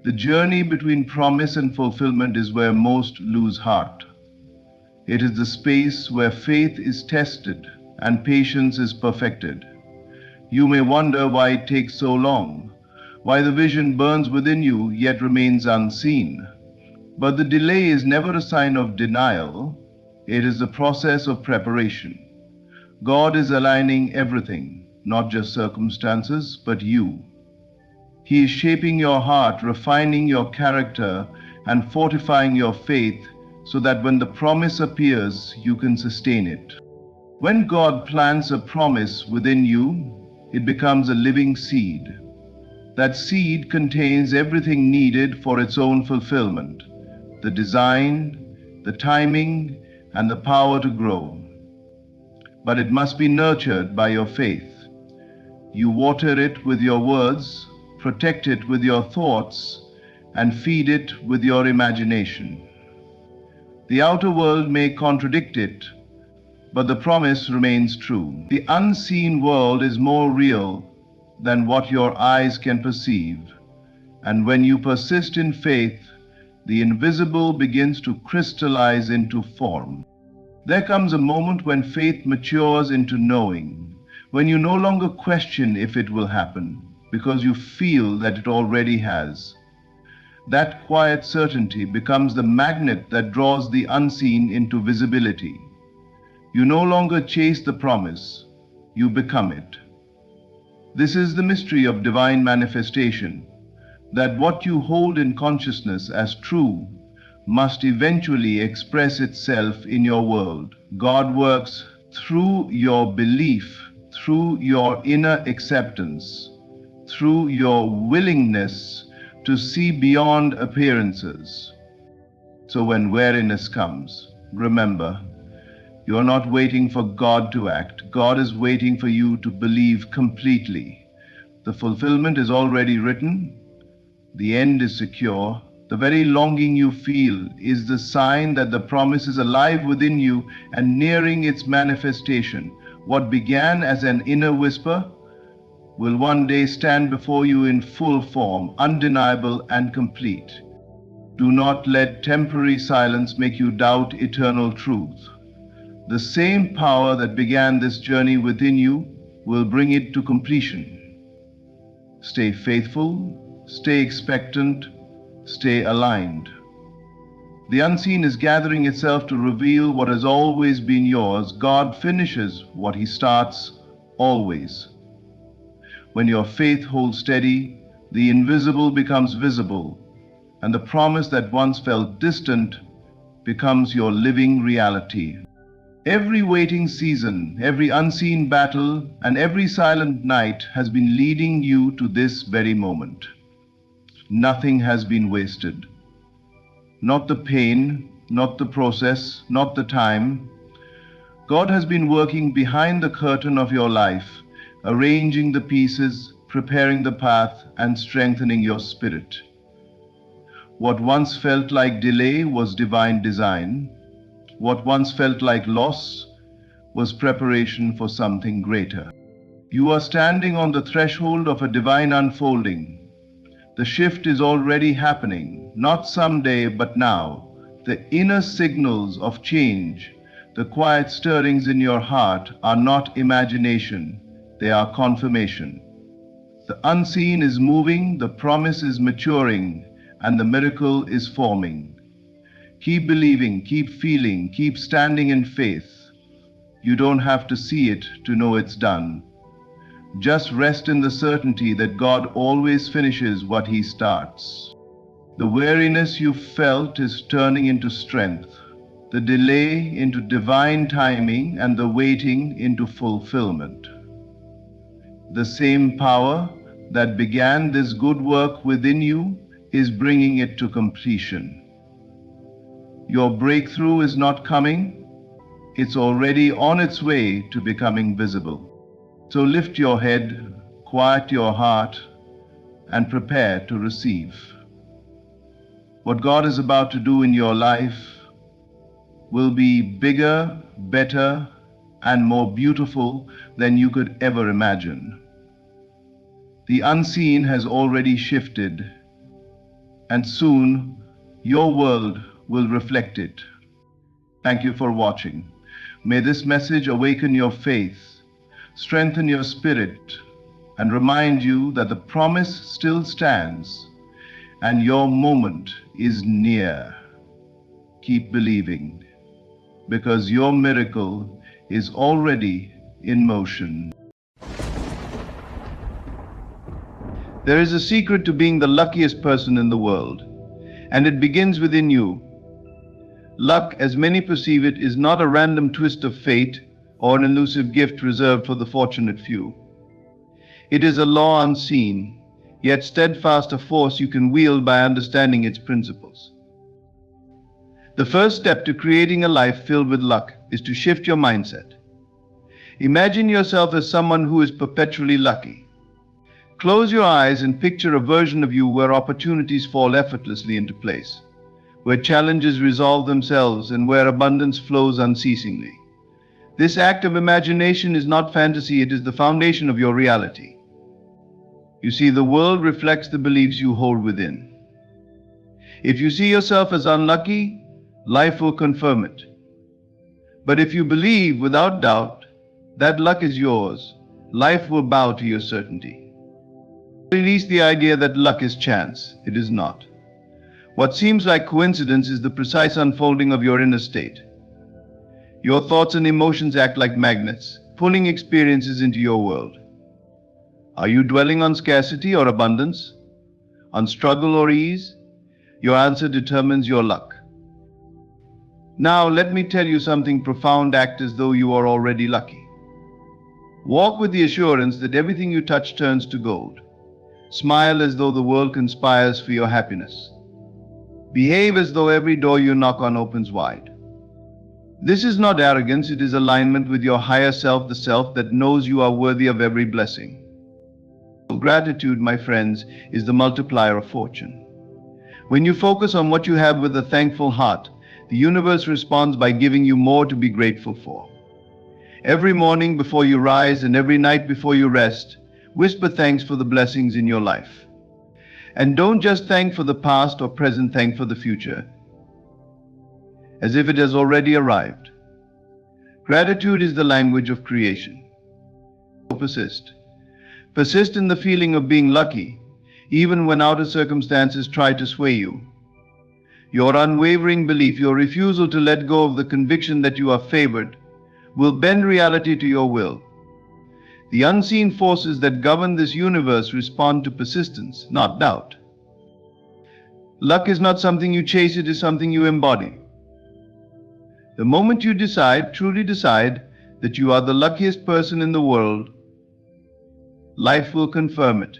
The journey between promise and fulfillment is where most lose heart. It is the space where faith is tested and patience is perfected. You may wonder why it takes so long, why the vision burns within you yet remains unseen. But the delay is never a sign of denial. It is the process of preparation. God is aligning everything, not just circumstances, but you. He is shaping your heart, refining your character, and fortifying your faith so that when the promise appears, you can sustain it. When God plants a promise within you, it becomes a living seed. That seed contains everything needed for its own fulfillment: the design, the timing, and the power to grow. But it must be nurtured by your faith. You water it with your words, protect it with your thoughts, and feed it with your imagination. The outer world may contradict it, but the promise remains true. The unseen world is more real than what your eyes can perceive, and when you persist in faith, the invisible begins to crystallize into form. There comes a moment when faith matures into knowing, when you no longer question if it will happen, because you feel that it already has. That quiet certainty becomes the magnet that draws the unseen into visibility. You no longer chase the promise, you become it. This is the mystery of divine manifestation, that what you hold in consciousness as true must eventually express itself in your world. God works through your belief, through your inner acceptance, through your willingness to see beyond appearances. So when weariness comes, remember, you are not waiting for God to act. God is waiting for you to believe completely. The fulfillment is already written. The end is secure. The very longing you feel is the sign that the promise is alive within you and nearing its manifestation. What began as an inner whisper will one day stand before you in full form, undeniable and complete. Do not let temporary silence make you doubt eternal truth. The same power that began this journey within you will bring it to completion. Stay faithful, stay expectant, stay aligned. The unseen is gathering itself to reveal what has always been yours. God finishes what He starts, always. When your faith holds steady, the invisible becomes visible, and the promise that once felt distant becomes your living reality. Every waiting season, every unseen battle, and every silent night has been leading you to this very moment. Nothing has been wasted. Not the pain, not the process, not the time. God has been working behind the curtain of your life, arranging the pieces, preparing the path, and strengthening your spirit. What once felt like delay was divine design. What once felt like loss was preparation for something greater. You are standing on the threshold of a divine unfolding. The shift is already happening, not someday, but now. The inner signals of change, the quiet stirrings in your heart are not imagination, they are confirmation. The unseen is moving, the promise is maturing, and the miracle is forming. Keep believing, keep feeling, keep standing in faith. You don't have to see it to know it's done. Just rest in the certainty that God always finishes what He starts. The weariness you felt is turning into strength, the delay into divine timing, and the waiting into fulfillment. The same power that began this good work within you is bringing it to completion. Your breakthrough is not coming, it's already on its way to becoming visible. So lift your head, quiet your heart, and prepare to receive. What God is about to do in your life will be bigger, better, and more beautiful than you could ever imagine. The unseen has already shifted, and soon your world will reflect it. Thank you for watching. May this message awaken your faith, strengthen your spirit, and remind you that the promise still stands and your moment is near. Keep believing, because your miracle is already in motion. There is a secret to being the luckiest person in the world, and it begins within you. Luck, as many perceive it, is not a random twist of fate or an elusive gift reserved for the fortunate few. It is a law unseen, yet steadfast, a force you can wield by understanding its principles. The first step to creating a life filled with luck is to shift your mindset. Imagine yourself as someone who is perpetually lucky. Close your eyes and picture a version of you where opportunities fall effortlessly into place, where challenges resolve themselves, and where abundance flows unceasingly. This act of imagination is not fantasy, it is the foundation of your reality. You see, the world reflects the beliefs you hold within. If you see yourself as unlucky, life will confirm it. But if you believe without doubt that luck is yours, life will bow to your certainty. Release the idea that luck is chance. It is not. What seems like coincidence is the precise unfolding of your inner state. Your thoughts and emotions act like magnets, pulling experiences into your world. Are you dwelling on scarcity or abundance? On struggle or ease? Your answer determines your luck. Now, let me tell you something profound. Act as though you are already lucky. Walk with the assurance that everything you touch turns to gold. Smile as though the world conspires for your happiness. Behave as though every door you knock on opens wide. This is not arrogance, it is alignment with your higher self, the self that knows you are worthy of every blessing. Gratitude, my friends, is the multiplier of fortune. When you focus on what you have with a thankful heart, the universe responds by giving you more to be grateful for. Every morning before you rise and every night before you rest, whisper thanks for the blessings in your life. And don't just thank for the past or present, thank for the future, as if it has already arrived. Gratitude is the language of creation. Persist. Persist in the feeling of being lucky, even when outer circumstances try to sway you. Your unwavering belief, your refusal to let go of the conviction that you are favored, will bend reality to your will. The unseen forces that govern this universe respond to persistence, not doubt. Luck is not something you chase, it is something you embody. The moment you decide, truly decide, that you are the luckiest person in the world, life will confirm it.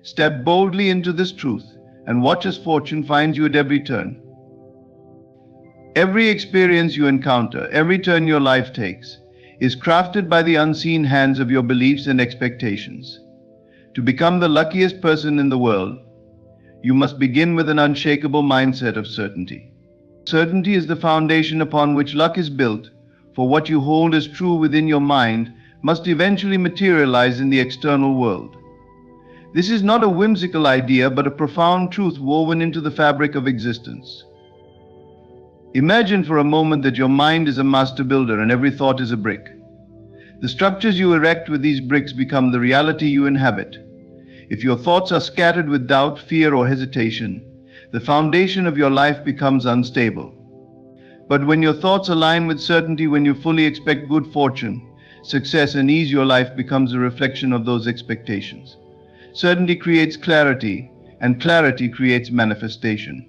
Step boldly into this truth and watch as fortune finds you at every turn. Every experience you encounter, every turn your life takes, is crafted by the unseen hands of your beliefs and expectations. To become the luckiest person in the world, you must begin with an unshakable mindset of certainty. Certainty is the foundation upon which luck is built, for what you hold as true within your mind must eventually materialize in the external world. This is not a whimsical idea, but a profound truth woven into the fabric of existence. Imagine for a moment that your mind is a master builder and every thought is a brick. The structures you erect with these bricks become the reality you inhabit. If your thoughts are scattered with doubt, fear, or hesitation, the foundation of your life becomes unstable. But when your thoughts align with certainty, when you fully expect good fortune, success, and ease, your life becomes a reflection of those expectations. Certainty creates clarity, and clarity creates manifestation.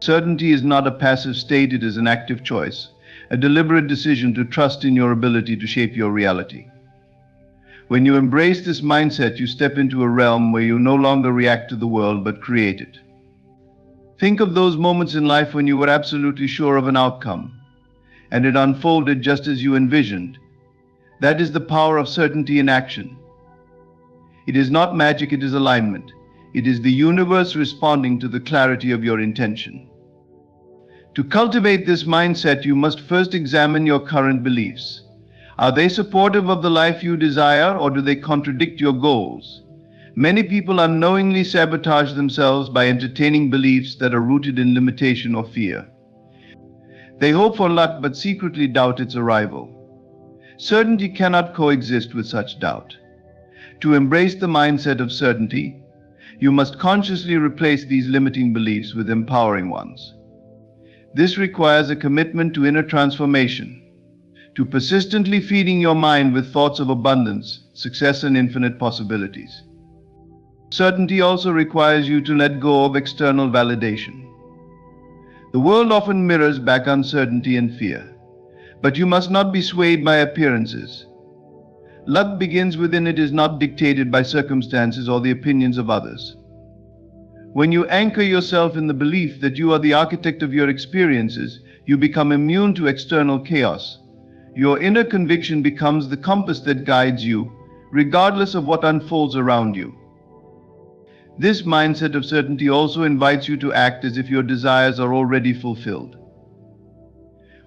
Certainty is not a passive state, it is an active choice, a deliberate decision to trust in your ability to shape your reality. When you embrace this mindset, you step into a realm where you no longer react to the world but create it. Think of those moments in life when you were absolutely sure of an outcome, and it unfolded just as you envisioned. That is the power of certainty in action. It is not magic, it is alignment. It is the universe responding to the clarity of your intention. To cultivate this mindset, you must first examine your current beliefs. Are they supportive of the life you desire, or do they contradict your goals? Many people unknowingly sabotage themselves by entertaining beliefs that are rooted in limitation or fear. They hope for luck but secretly doubt its arrival. Certainty cannot coexist with such doubt. To embrace the mindset of certainty, you must consciously replace these limiting beliefs with empowering ones. This requires a commitment to inner transformation, to persistently feeding your mind with thoughts of abundance, success, and infinite possibilities. Certainty also requires you to let go of external validation. The world often mirrors back uncertainty and fear, but you must not be swayed by appearances. Luck begins within, it is not dictated by circumstances or the opinions of others. When you anchor yourself in the belief that you are the architect of your experiences, you become immune to external chaos. Your inner conviction becomes the compass that guides you, regardless of what unfolds around you. This mindset of certainty also invites you to act as if your desires are already fulfilled.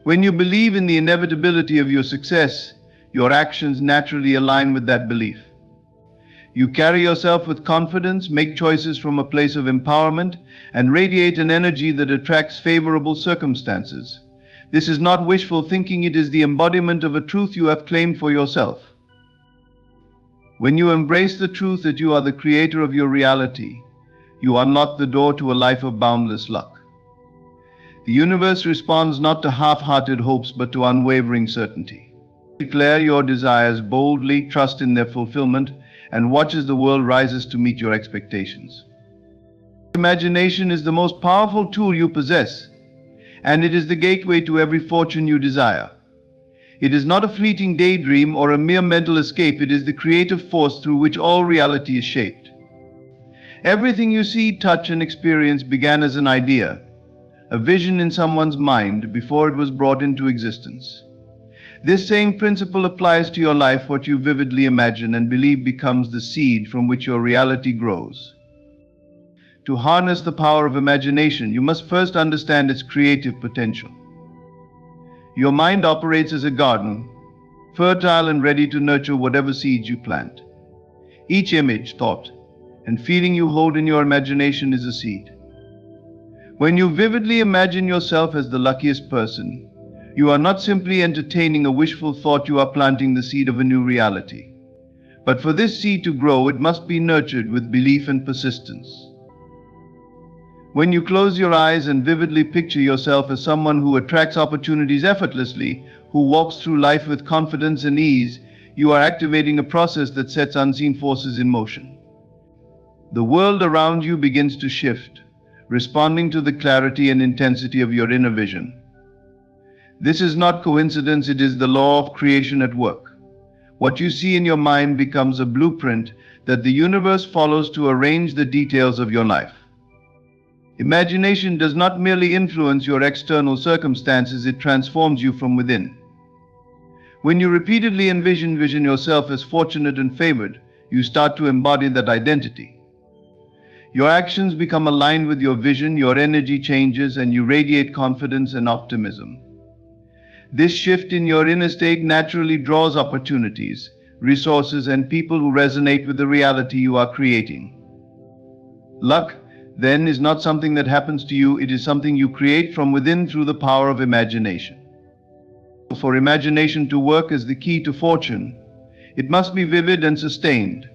When you believe in the inevitability of your success, your actions naturally align with that belief. You carry yourself with confidence, make choices from a place of empowerment, and radiate an energy that attracts favorable circumstances. This is not wishful thinking, it is the embodiment of a truth you have claimed for yourself. When you embrace the truth that you are the creator of your reality, you unlock the door to a life of boundless luck. The universe responds not to half-hearted hopes but to unwavering certainty. Declare your desires boldly, trust in their fulfillment, and watch as the world rises to meet your expectations. Imagination is the most powerful tool you possess, and it is the gateway to every fortune you desire. It is not a fleeting daydream or a mere mental escape, it is the creative force through which all reality is shaped. Everything you see, touch, and experience began as an idea, a vision in someone's mind before it was brought into existence. This same principle applies to your life. What you vividly imagine and believe becomes the seed from which your reality grows. To harness the power of imagination, you must first understand its creative potential. Your mind operates as a garden, fertile and ready to nurture whatever seeds you plant. Each image, thought, and feeling you hold in your imagination is a seed. When you vividly imagine yourself as the luckiest person, you are not simply entertaining a wishful thought, you are planting the seed of a new reality. But for this seed to grow, it must be nurtured with belief and persistence. When you close your eyes and vividly picture yourself as someone who attracts opportunities effortlessly, who walks through life with confidence and ease, you are activating a process that sets unseen forces in motion. The world around you begins to shift, responding to the clarity and intensity of your inner vision. This is not coincidence, it is the law of creation at work. What you see in your mind becomes a blueprint that the universe follows to arrange the details of your life. Imagination does not merely influence your external circumstances, it transforms you from within. When you repeatedly envision yourself as fortunate and favored, you start to embody that identity. Your actions become aligned with your vision, your energy changes, and you radiate confidence and optimism. This shift in your inner state naturally draws opportunities, resources, and people who resonate with the reality you are creating. Luck, then, is not something that happens to you, it is something you create from within through the power of imagination. For imagination to work as the key to fortune, it must be vivid and sustained.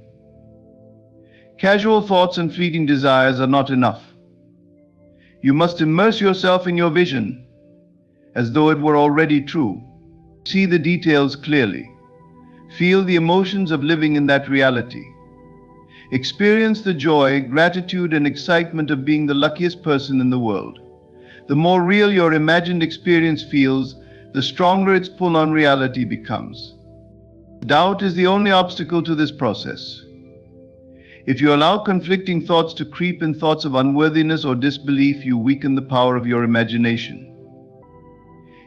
Casual thoughts and fleeting desires are not enough. You must immerse yourself in your vision, as though it were already true. See the details clearly. Feel the emotions of living in that reality. Experience the joy, gratitude, and excitement of being the luckiest person in the world. The more real your imagined experience feels, the stronger its pull on reality becomes. Doubt is the only obstacle to this process. If you allow conflicting thoughts to creep in, thoughts of unworthiness or disbelief, you weaken the power of your imagination.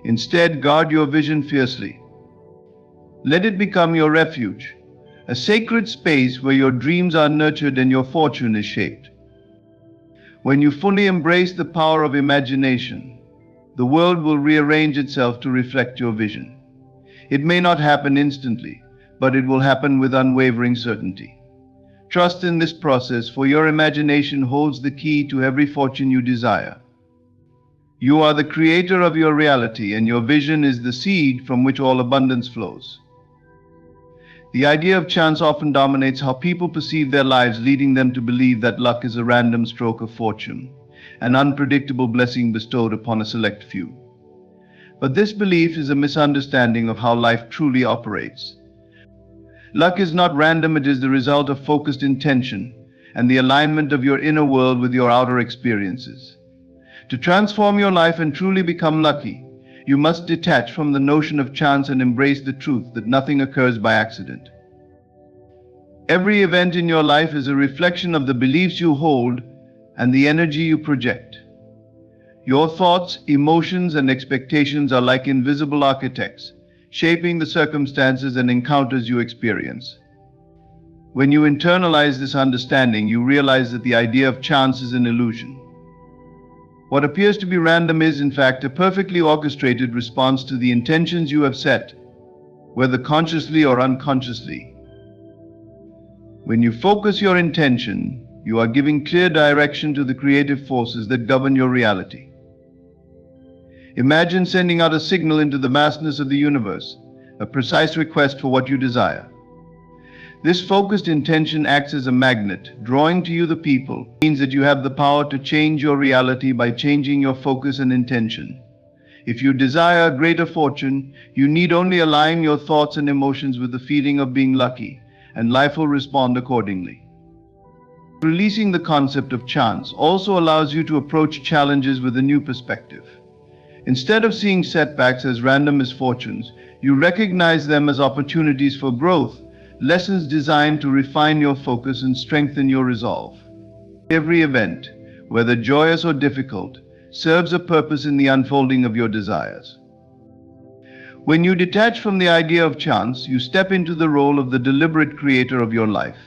Instead, guard your vision fiercely. Let it become your refuge, a sacred space where your dreams are nurtured and your fortune is shaped. When you fully embrace the power of imagination, the world will rearrange itself to reflect your vision. It may not happen instantly, but it will happen with unwavering certainty. Trust in this process, for your imagination holds the key to every fortune you desire. You are the creator of your reality, and your vision is the seed from which all abundance flows. The idea of chance often dominates how people perceive their lives, leading them to believe that luck is a random stroke of fortune, an unpredictable blessing bestowed upon a select few. But this belief is a misunderstanding of how life truly operates. Luck is not random, it is the result of focused intention and the alignment of your inner world with your outer experiences. To transform your life and truly become lucky, you must detach from the notion of chance and embrace the truth that nothing occurs by accident. Every event in your life is a reflection of the beliefs you hold and the energy you project. Your thoughts, emotions, and expectations are like invisible architects, shaping the circumstances and encounters you experience. When you internalize this understanding, you realize that the idea of chance is an illusion. What appears to be random is, in fact, a perfectly orchestrated response to the intentions you have set, whether consciously or unconsciously. When you focus your intention, you are giving clear direction to the creative forces that govern your reality. Imagine sending out a signal into the vastness of the universe, a precise request for what you desire. This focused intention acts as a magnet, drawing to you the people. It means that you have the power to change your reality by changing your focus and intention. If you desire greater fortune, you need only align your thoughts and emotions with the feeling of being lucky, and life will respond accordingly. Releasing the concept of chance also allows you to approach challenges with a new perspective. Instead of seeing setbacks as random misfortunes, you recognize them as opportunities for growth, lessons designed to refine your focus and strengthen your resolve. Every event, whether joyous or difficult, serves a purpose in the unfolding of your desires. When you detach from the idea of chance, you step into the role of the deliberate creator of your life.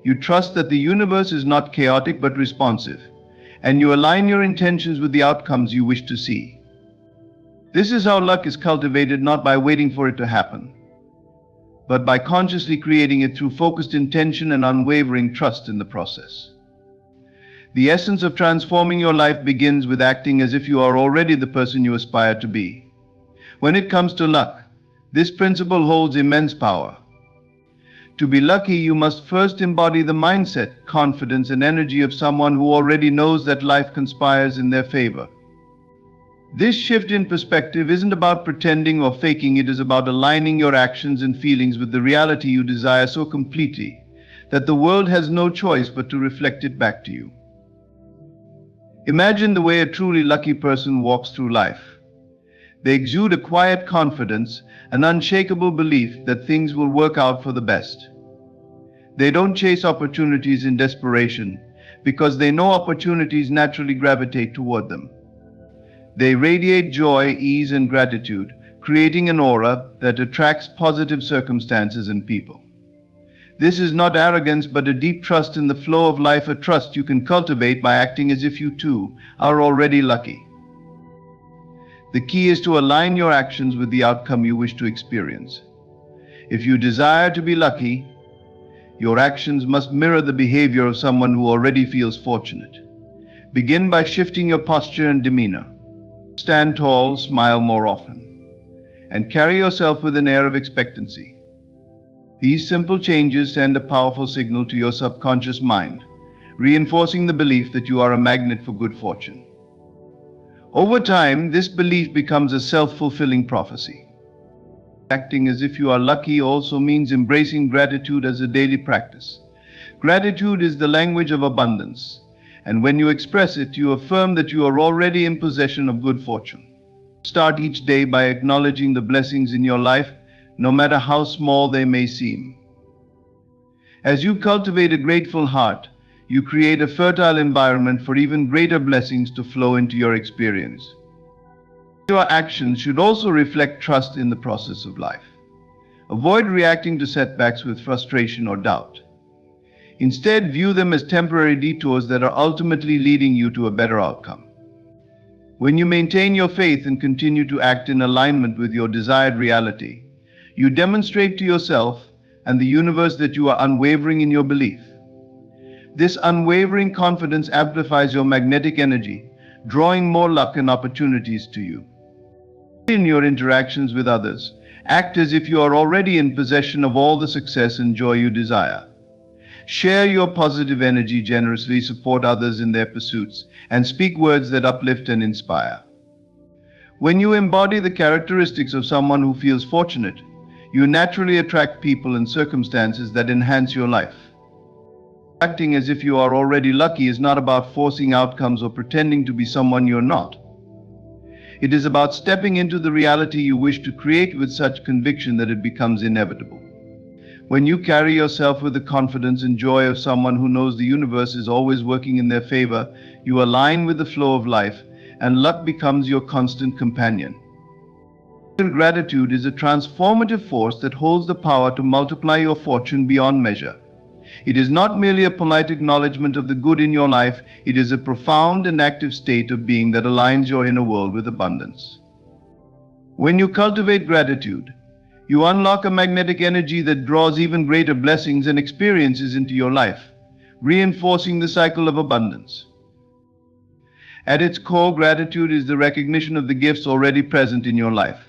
You trust that the universe is not chaotic but responsive, and you align your intentions with the outcomes you wish to see. This is how luck is cultivated, not by waiting for it to happen, but by consciously creating it through focused intention and unwavering trust in the process. The essence of transforming your life begins with acting as if you are already the person you aspire to be. When it comes to luck, this principle holds immense power. To be lucky, you must first embody the mindset, confidence, and energy of someone who already knows that life conspires in their favor. This shift in perspective isn't about pretending or faking, it is about aligning your actions and feelings with the reality you desire so completely that the world has no choice but to reflect it back to you. Imagine the way a truly lucky person walks through life. They exude a quiet confidence, an unshakable belief that things will work out for the best. They don't chase opportunities in desperation because they know opportunities naturally gravitate toward them. They radiate joy, ease, and gratitude, creating an aura that attracts positive circumstances and people. This is not arrogance, but a deep trust in the flow of life, a trust you can cultivate by acting as if you too are already lucky. The key is to align your actions with the outcome you wish to experience. If you desire to be lucky, your actions must mirror the behavior of someone who already feels fortunate. Begin by shifting your posture and demeanor. Stand tall, smile more often, and carry yourself with an air of expectancy. These simple changes send a powerful signal to your subconscious mind, reinforcing the belief that you are a magnet for good fortune. Over time, this belief becomes a self-fulfilling prophecy. Acting as if you are lucky also means embracing gratitude as a daily practice. Gratitude is the language of abundance, and when you express it, you affirm that you are already in possession of good fortune. Start each day by acknowledging the blessings in your life, no matter how small they may seem. As you cultivate a grateful heart, you create a fertile environment for even greater blessings to flow into your experience. Your actions should also reflect trust in the process of life. Avoid reacting to setbacks with frustration or doubt. Instead, view them as temporary detours that are ultimately leading you to a better outcome. When you maintain your faith and continue to act in alignment with your desired reality, you demonstrate to yourself and the universe that you are unwavering in your belief. This unwavering confidence amplifies your magnetic energy, drawing more luck and opportunities to you. In your interactions with others, act as if you are already in possession of all the success and joy you desire. Share your positive energy generously, support others in their pursuits, and speak words that uplift and inspire. When you embody the characteristics of someone who feels fortunate, you naturally attract people and circumstances that enhance your life. Acting as if you are already lucky is not about forcing outcomes or pretending to be someone you're not. It is about stepping into the reality you wish to create with such conviction that it becomes inevitable. When you carry yourself with the confidence and joy of someone who knows the universe is always working in their favor, you align with the flow of life, and luck becomes your constant companion. Gratitude is a transformative force that holds the power to multiply your fortune beyond measure. It is not merely a polite acknowledgement of the good in your life, it is a profound and active state of being that aligns your inner world with abundance. When you cultivate gratitude, you unlock a magnetic energy that draws even greater blessings and experiences into your life, reinforcing the cycle of abundance. At its core, gratitude is the recognition of the gifts already present in your life.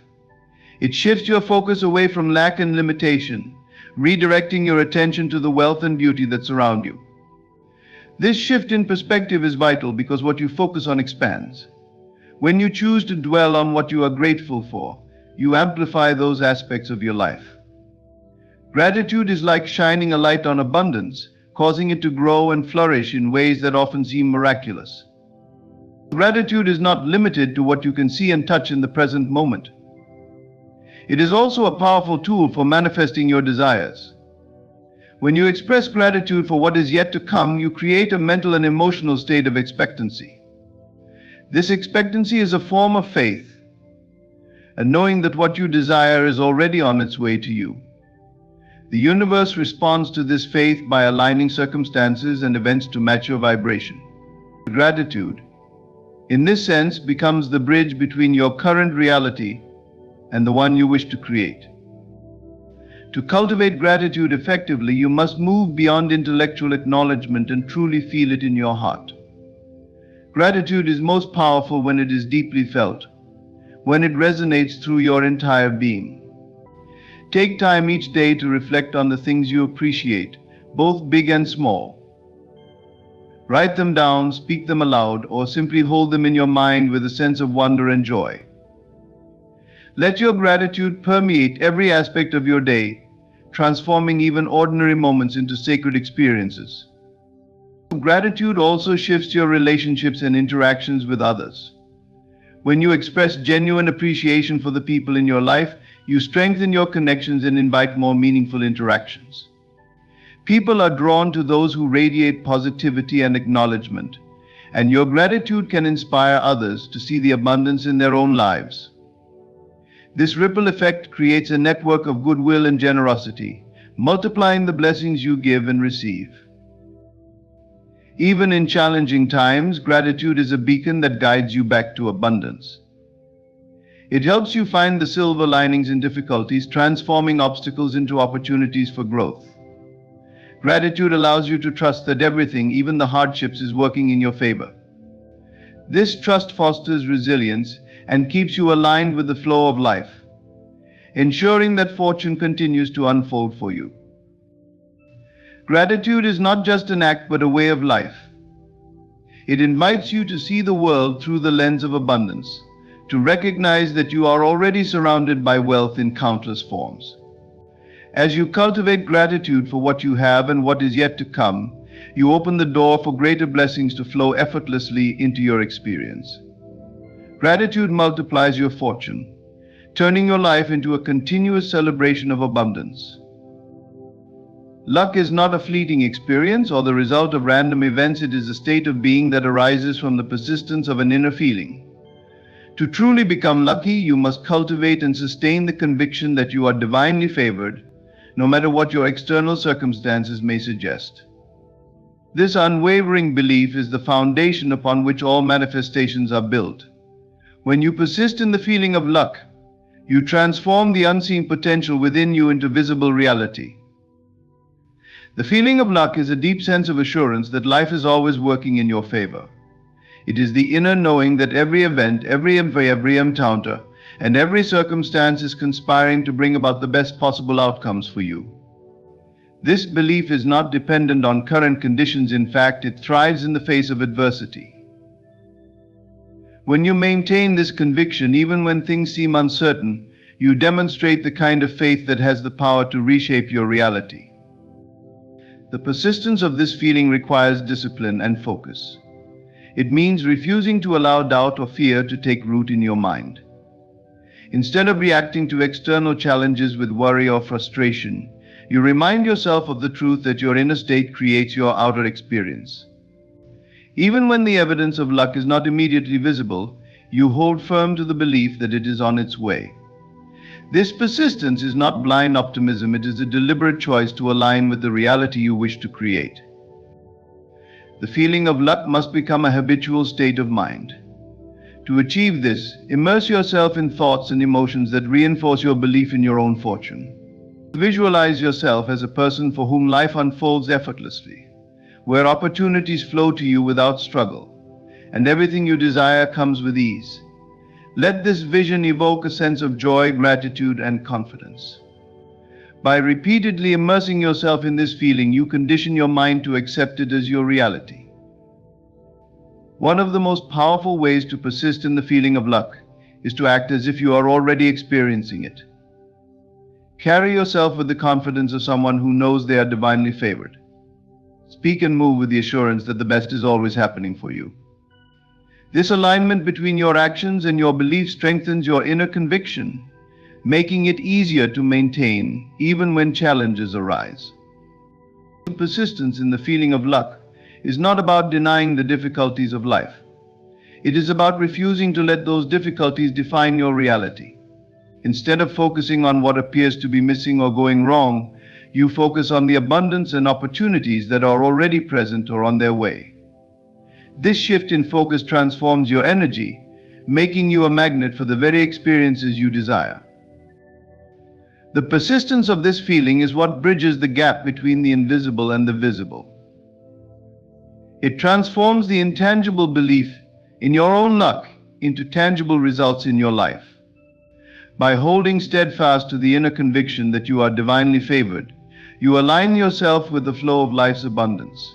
It shifts your focus away from lack and limitation, redirecting your attention to the wealth and beauty that surround you. This shift in perspective is vital because what you focus on expands. When you choose to dwell on what you are grateful for, you amplify those aspects of your life. Gratitude is like shining a light on abundance, causing it to grow and flourish in ways that often seem miraculous. Gratitude is not limited to what you can see and touch in the present moment. It is also a powerful tool for manifesting your desires. When you express gratitude for what is yet to come, you create a mental and emotional state of expectancy. This expectancy is a form of faith, and knowing that what you desire is already on its way to you. The universe responds to this faith by aligning circumstances and events to match your vibration. Gratitude, in this sense, becomes the bridge between your current reality and the one you wish to create. To cultivate gratitude effectively, you must move beyond intellectual acknowledgement and truly feel it in your heart. Gratitude is most powerful when it is deeply felt, when it resonates through your entire being. Take time each day to reflect on the things you appreciate, both big and small. Write them down, speak them aloud, or simply hold them in your mind with a sense of wonder and joy. Let your gratitude permeate every aspect of your day, transforming even ordinary moments into sacred experiences. Gratitude also shifts your relationships and interactions with others. When you express genuine appreciation for the people in your life, you strengthen your connections and invite more meaningful interactions. People are drawn to those who radiate positivity and acknowledgement, and your gratitude can inspire others to see the abundance in their own lives. This ripple effect creates a network of goodwill and generosity, multiplying the blessings you give and receive. Even in challenging times, gratitude is a beacon that guides you back to abundance. It helps you find the silver linings in difficulties, transforming obstacles into opportunities for growth. Gratitude allows you to trust that everything, even the hardships, is working in your favor. This trust fosters resilience and keeps you aligned with the flow of life, ensuring that fortune continues to unfold for you. Gratitude is not just an act but a way of life. It invites you to see the world through the lens of abundance, to recognize that you are already surrounded by wealth in countless forms. As you cultivate gratitude for what you have and what is yet to come, you open the door for greater blessings to flow effortlessly into your experience. Gratitude multiplies your fortune, turning your life into a continuous celebration of abundance. Luck is not a fleeting experience or the result of random events. It is a state of being that arises from the persistence of an inner feeling. To truly become lucky, you must cultivate and sustain the conviction that you are divinely favored, no matter what your external circumstances may suggest. This unwavering belief is the foundation upon which all manifestations are built. When you persist in the feeling of luck, you transform the unseen potential within you into visible reality. The feeling of luck is a deep sense of assurance that life is always working in your favor. It is the inner knowing that every event, every encounter, and every circumstance is conspiring to bring about the best possible outcomes for you. This belief is not dependent on current conditions. In fact, it thrives in the face of adversity. When you maintain this conviction, even when things seem uncertain, you demonstrate the kind of faith that has the power to reshape your reality. The persistence of this feeling requires discipline and focus. It means refusing to allow doubt or fear to take root in your mind. Instead of reacting to external challenges with worry or frustration, you remind yourself of the truth that your inner state creates your outer experience. Even when the evidence of luck is not immediately visible, you hold firm to the belief that it is on its way. This persistence is not blind optimism, it is a deliberate choice to align with the reality you wish to create. The feeling of luck must become a habitual state of mind. To achieve this, immerse yourself in thoughts and emotions that reinforce your belief in your own fortune. Visualize yourself as a person for whom life unfolds effortlessly, where opportunities flow to you without struggle, and everything you desire comes with ease. Let this vision evoke a sense of joy, gratitude, and confidence. By repeatedly immersing yourself in this feeling, you condition your mind to accept it as your reality. One of the most powerful ways to persist in the feeling of luck is to act as if you are already experiencing it. Carry yourself with the confidence of someone who knows they are divinely favored. Speak and move with the assurance that the best is always happening for you. This alignment between your actions and your beliefs strengthens your inner conviction, making it easier to maintain even when challenges arise. Persistence in the feeling of luck is not about denying the difficulties of life. It is about refusing to let those difficulties define your reality. Instead of focusing on what appears to be missing or going wrong, you focus on the abundance and opportunities that are already present or on their way. This shift in focus transforms your energy, making you a magnet for the very experiences you desire. The persistence of this feeling is what bridges the gap between the invisible and the visible. It transforms the intangible belief in your own luck into tangible results in your life. By holding steadfast to the inner conviction that you are divinely favored, you align yourself with the flow of life's abundance.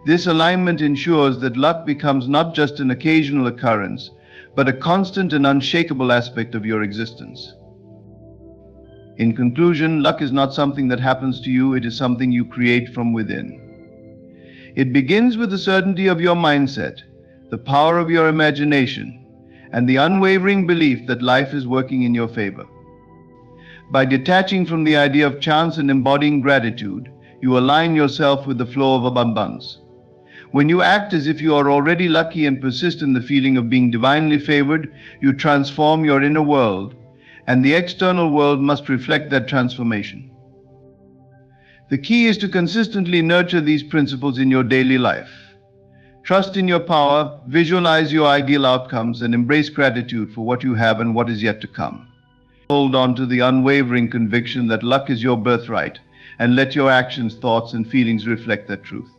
This alignment ensures that luck becomes not just an occasional occurrence, but a constant and unshakable aspect of your existence. In conclusion, luck is not something that happens to you, it is something you create from within. It begins with the certainty of your mindset, the power of your imagination, and the unwavering belief that life is working in your favor. By detaching from the idea of chance and embodying gratitude, you align yourself with the flow of abundance. When you act as if you are already lucky and persist in the feeling of being divinely favored, you transform your inner world, and the external world must reflect that transformation. The key is to consistently nurture these principles in your daily life. Trust in your power, visualize your ideal outcomes, and embrace gratitude for what you have and what is yet to come. Hold on to the unwavering conviction that luck is your birthright, and let your actions, thoughts, and feelings reflect that truth.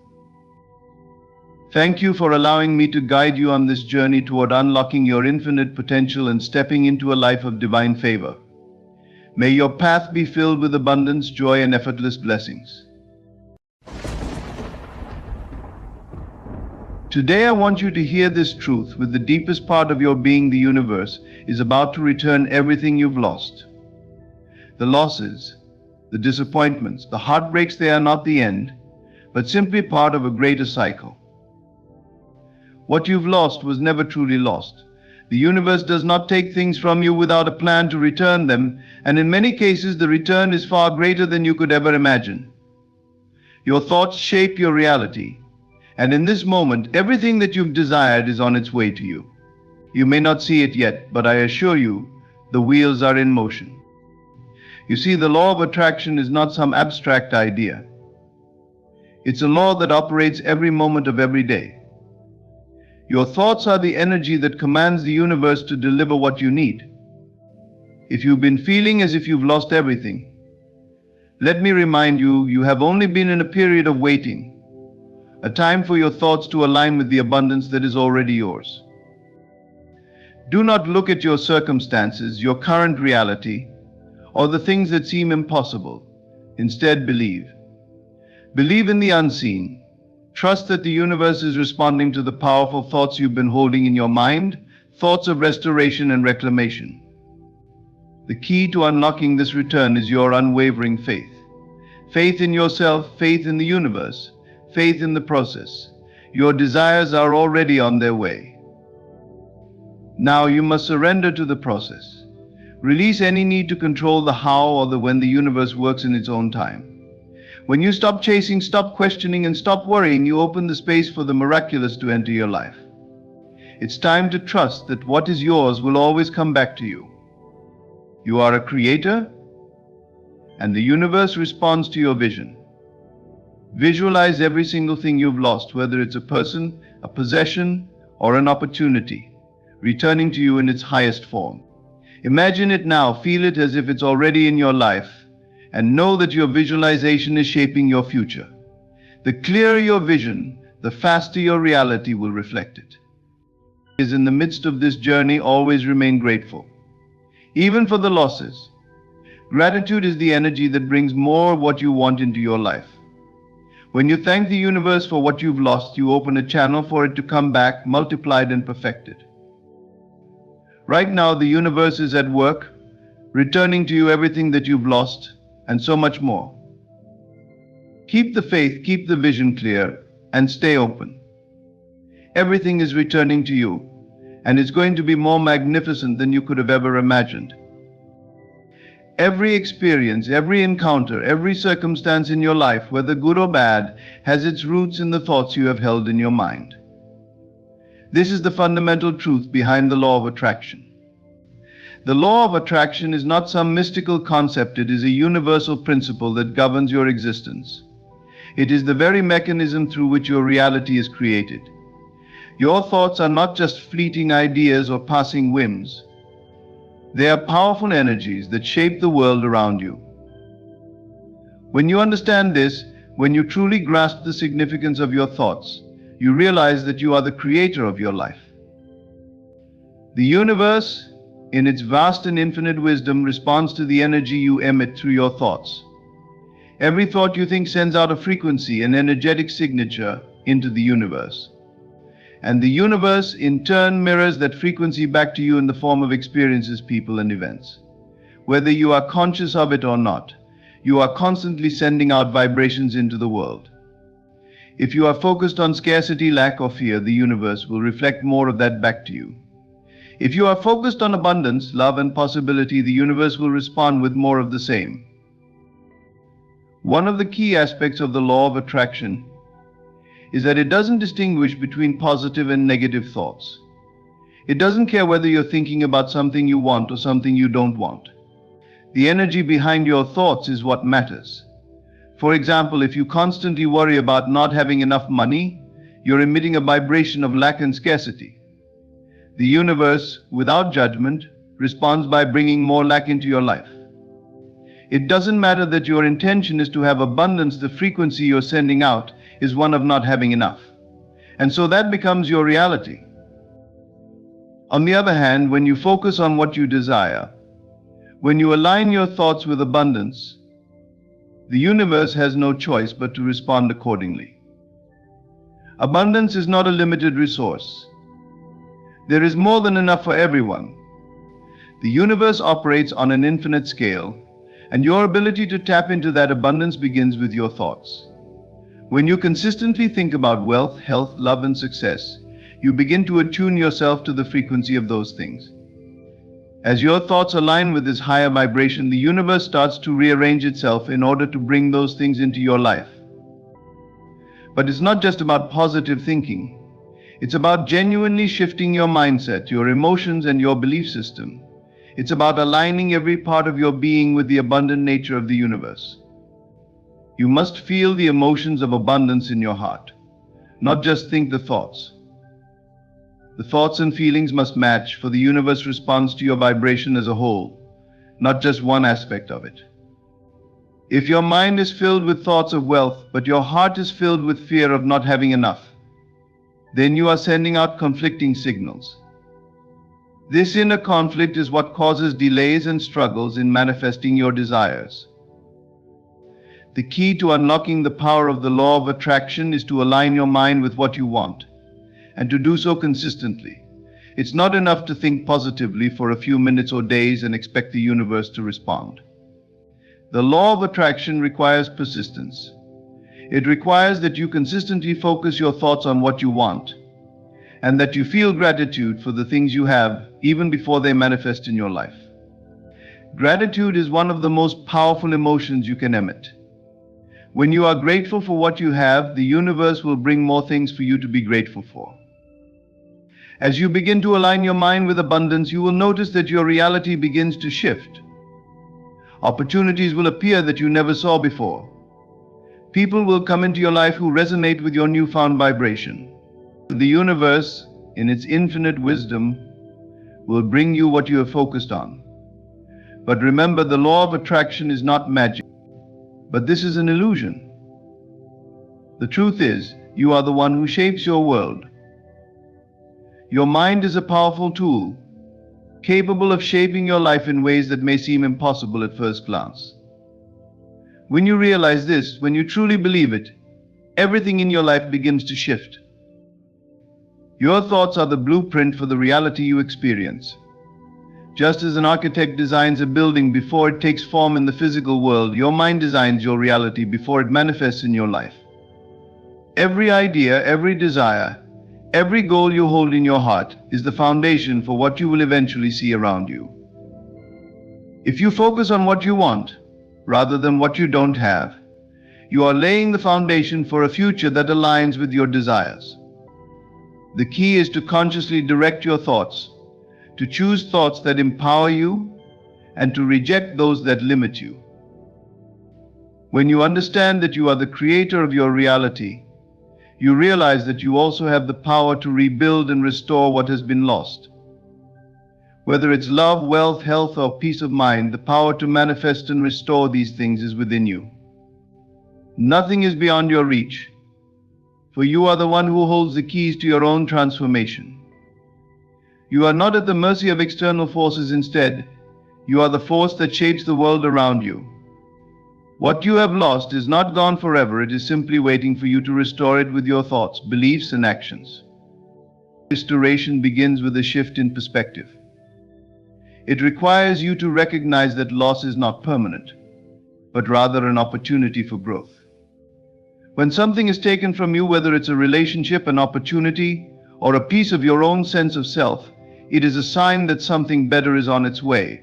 Thank you for allowing me to guide you on this journey toward unlocking your infinite potential and stepping into a life of divine favor. May your path be filled with abundance, joy, and effortless blessings. Today I want you to hear this truth. With the deepest part of your being, the universe is about to return everything you've lost. The losses, the disappointments, the heartbreaks, they are not the end, but simply part of a greater cycle. What you've lost was never truly lost. The universe does not take things from you without a plan to return them, and in many cases the return is far greater than you could ever imagine. Your thoughts shape your reality, and in this moment, everything that you've desired is on its way to you. You may not see it yet, but I assure you, the wheels are in motion. You see, the law of attraction is not some abstract idea. It's a law that operates every moment of every day. Your thoughts are the energy that commands the universe to deliver what you need. If you've been feeling as if you've lost everything, let me remind you, you have only been in a period of waiting, a time for your thoughts to align with the abundance that is already yours. Do not look at your circumstances, your current reality, or the things that seem impossible. Instead, believe. Believe in the unseen. Trust that the universe is responding to the powerful thoughts you've been holding in your mind, thoughts of restoration and reclamation. The key to unlocking this return is your unwavering faith. Faith in yourself, faith in the universe, faith in the process. Your desires are already on their way. Now you must surrender to the process. Release any need to control the how or the when. The universe works in its own time. When you stop chasing, stop questioning, and stop worrying, you open the space for the miraculous to enter your life. It's time to trust that what is yours will always come back to you. You are a creator, and the universe responds to your vision. Visualize every single thing you've lost, whether it's a person, a possession, or an opportunity, returning to you in its highest form. Imagine it now, feel it as if it's already in your life, and know that your visualization is shaping your future. The clearer your vision, the faster your reality will reflect it. In the midst of this journey, always remain grateful, even for the losses. Gratitude is the energy that brings more of what you want into your life. When you thank the universe for what you've lost, you open a channel for it to come back, multiplied and perfected. Right now, the universe is at work, returning to you everything that you've lost, and so much more. Keep the faith, keep the vision clear, and stay open. Everything is returning to you, and it's going to be more magnificent than you could have ever imagined. Every experience, every encounter, every circumstance in your life, whether good or bad, has its roots in the thoughts you have held in your mind. This is the fundamental truth behind the law of attraction. The law of attraction is not some mystical concept, it is a universal principle that governs your existence. It is the very mechanism through which your reality is created. Your thoughts are not just fleeting ideas or passing whims. They are powerful energies that shape the world around you. When you understand this, when you truly grasp the significance of your thoughts, you realize that you are the creator of your life. The universe, in its vast and infinite wisdom, responds to the energy you emit through your thoughts. Every thought you think sends out a frequency, an energetic signature into the universe. And the universe, in turn, mirrors that frequency back to you in the form of experiences, people, and events. Whether you are conscious of it or not, you are constantly sending out vibrations into the world. If you are focused on scarcity, lack, or fear, the universe will reflect more of that back to you. If you are focused on abundance, love, and possibility, the universe will respond with more of the same. One of the key aspects of the law of attraction is that it doesn't distinguish between positive and negative thoughts. It doesn't care whether you're thinking about something you want or something you don't want. The energy behind your thoughts is what matters. For example, if you constantly worry about not having enough money, you're emitting a vibration of lack and scarcity. The universe, without judgment, responds by bringing more lack into your life. It doesn't matter that your intention is to have abundance, the frequency you're sending out is one of not having enough. And so that becomes your reality. On the other hand, when you focus on what you desire, when you align your thoughts with abundance, the universe has no choice but to respond accordingly. Abundance is not a limited resource. There is more than enough for everyone. The universe operates on an infinite scale, and your ability to tap into that abundance begins with your thoughts. When you consistently think about wealth, health, love, and success, you begin to attune yourself to the frequency of those things. As your thoughts align with this higher vibration, the universe starts to rearrange itself in order to bring those things into your life. But it's not just about positive thinking. It's about genuinely shifting your mindset, your emotions, and your belief system. It's about aligning every part of your being with the abundant nature of the universe. You must feel the emotions of abundance in your heart, not just think the thoughts. The thoughts and feelings must match, for the universe responds to your vibration as a whole, not just one aspect of it. If your mind is filled with thoughts of wealth, but your heart is filled with fear of not having enough, then you are sending out conflicting signals. This inner conflict is what causes delays and struggles in manifesting your desires. The key to unlocking the power of the law of attraction is to align your mind with what you want, and to do so consistently. It's not enough to think positively for a few minutes or days and expect the universe to respond. The law of attraction requires persistence. It requires that you consistently focus your thoughts on what you want, and that you feel gratitude for the things you have even before they manifest in your life. Gratitude is one of the most powerful emotions you can emit. When you are grateful for what you have, the universe will bring more things for you to be grateful for. As you begin to align your mind with abundance, you will notice that your reality begins to shift. Opportunities will appear that you never saw before. People will come into your life who resonate with your newfound vibration. The universe, in its infinite wisdom, will bring you what you have focused on. But remember, the law of attraction is not magic, but this is an illusion. The truth is, you are the one who shapes your world. Your mind is a powerful tool, capable of shaping your life in ways that may seem impossible at first glance. When you realize this, when you truly believe it, everything in your life begins to shift. Your thoughts are the blueprint for the reality you experience. Just as an architect designs a building before it takes form in the physical world, your mind designs your reality before it manifests in your life. Every idea, every desire, every goal you hold in your heart is the foundation for what you will eventually see around you. If you focus on what you want, rather than what you don't have, you are laying the foundation for a future that aligns with your desires. The key is to consciously direct your thoughts, to choose thoughts that empower you, and to reject those that limit you. When you understand that you are the creator of your reality, you realize that you also have the power to rebuild and restore what has been lost. Whether it's love, wealth, health, or peace of mind, the power to manifest and restore these things is within you. Nothing is beyond your reach, for you are the one who holds the keys to your own transformation. You are not at the mercy of external forces. Instead, you are the force that shapes the world around you. What you have lost is not gone forever. It is simply waiting for you to restore it with your thoughts, beliefs, and actions. Restoration begins with a shift in perspective. It requires you to recognize that loss is not permanent, but rather an opportunity for growth. When something is taken from you, whether it's a relationship, an opportunity, or a piece of your own sense of self, it is a sign that something better is on its way.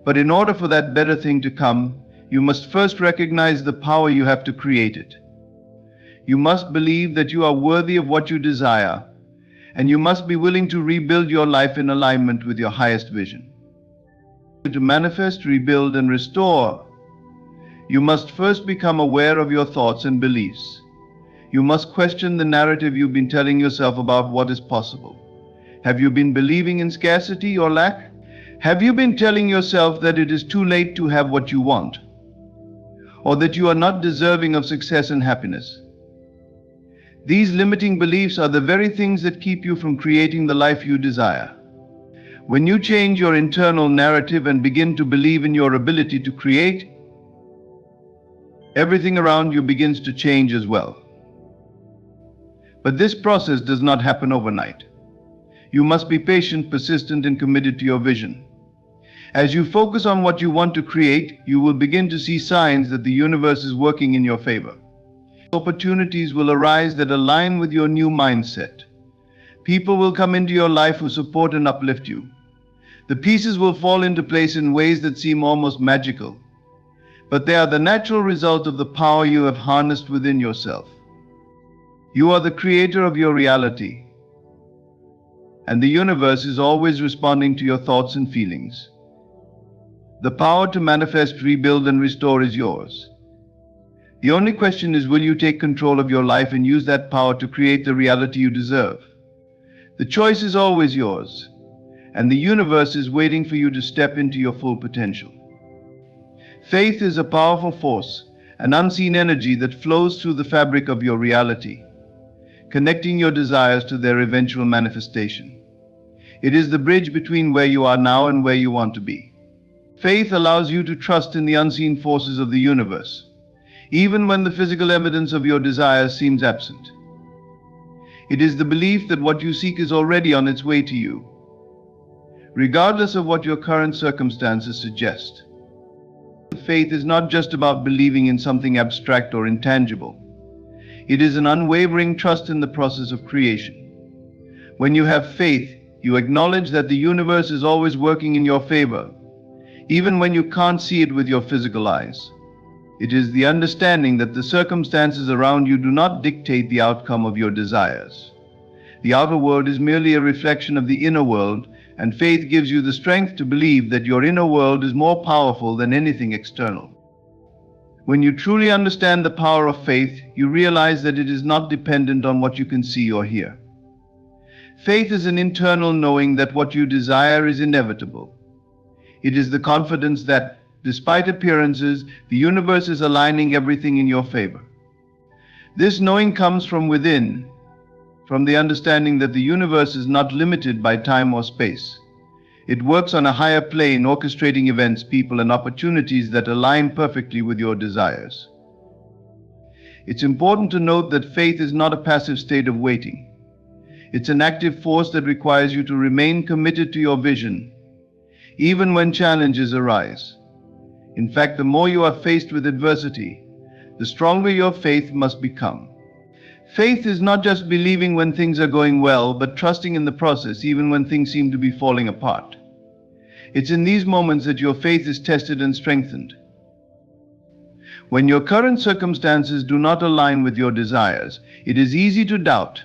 But in order for that better thing to come, you must first recognize the power you have to create it. You must believe that you are worthy of what you desire, and you must be willing to rebuild your life in alignment with your highest vision. To manifest, rebuild, and restore, you must first become aware of your thoughts and beliefs. You must question the narrative you've been telling yourself about what is possible. Have you been believing in scarcity or lack? Have you been telling yourself that it is too late to have what you want, or that you are not deserving of success and happiness? These limiting beliefs are the very things that keep you from creating the life you desire. When you change your internal narrative and begin to believe in your ability to create, everything around you begins to change as well. But this process does not happen overnight. You must be patient, persistent, and committed to your vision. As you focus on what you want to create, you will begin to see signs that the universe is working in your favor. Opportunities will arise that align with your new mindset. People will come into your life who support and uplift you. The pieces will fall into place in ways that seem almost magical, but they are the natural result of the power you have harnessed within yourself. You are the creator of your reality, and the universe is always responding to your thoughts and feelings. The power to manifest, rebuild, and restore is yours. The only question is, will you take control of your life and use that power to create the reality you deserve? The choice is always yours, and the universe is waiting for you to step into your full potential. Faith is a powerful force, an unseen energy that flows through the fabric of your reality, connecting your desires to their eventual manifestation. It is the bridge between where you are now and where you want to be. Faith allows you to trust in the unseen forces of the universe, even when the physical evidence of your desires seems absent. It is the belief that what you seek is already on its way to you, regardless of what your current circumstances suggest. Faith is not just about believing in something abstract or intangible. It is an unwavering trust in the process of creation. When you have faith, you acknowledge that the universe is always working in your favor, even when you can't see it with your physical eyes. It is the understanding that the circumstances around you do not dictate the outcome of your desires. The outer world is merely a reflection of the inner world, and faith gives you the strength to believe that your inner world is more powerful than anything external. When you truly understand the power of faith, you realize that it is not dependent on what you can see or hear. Faith is an internal knowing that what you desire is inevitable. It is the confidence that, despite appearances, the universe is aligning everything in your favor. This knowing comes from within, from the understanding that the universe is not limited by time or space. It works on a higher plane, orchestrating events, people, and opportunities that align perfectly with your desires. It's important to note that faith is not a passive state of waiting. It's an active force that requires you to remain committed to your vision, even when challenges arise. In fact, the more you are faced with adversity, the stronger your faith must become. Faith is not just believing when things are going well, but trusting in the process even when things seem to be falling apart. It's in these moments that your faith is tested and strengthened. When your current circumstances do not align with your desires, it is easy to doubt,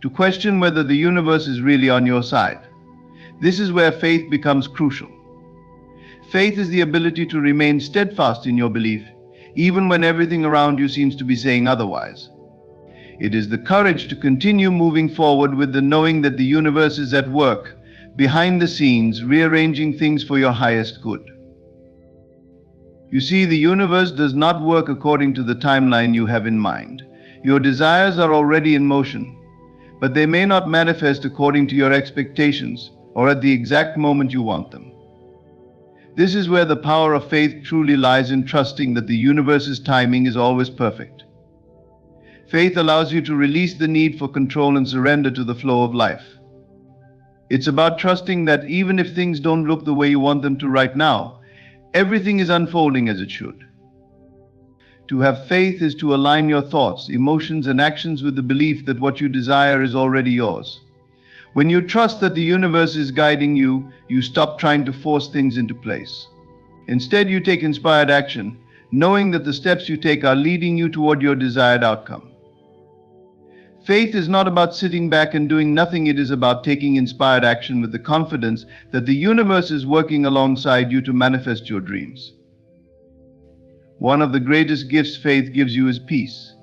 to question whether the universe is really on your side. This is where faith becomes crucial. Faith is the ability to remain steadfast in your belief, even when everything around you seems to be saying otherwise. It is the courage to continue moving forward with the knowing that the universe is at work, behind the scenes, rearranging things for your highest good. You see, the universe does not work according to the timeline you have in mind. Your desires are already in motion, but they may not manifest according to your expectations or at the exact moment you want them. This is where the power of faith truly lies, in trusting that the universe's timing is always perfect. Faith allows you to release the need for control and surrender to the flow of life. It's about trusting that even if things don't look the way you want them to right now, everything is unfolding as it should. To have faith is to align your thoughts, emotions, and actions with the belief that what you desire is already yours. When you trust that the universe is guiding you, you stop trying to force things into place. Instead, you take inspired action, knowing that the steps you take are leading you toward your desired outcome. Faith is not about sitting back and doing nothing. It is about taking inspired action with the confidence that the universe is working alongside you to manifest your dreams. One of the greatest gifts faith gives you is peace.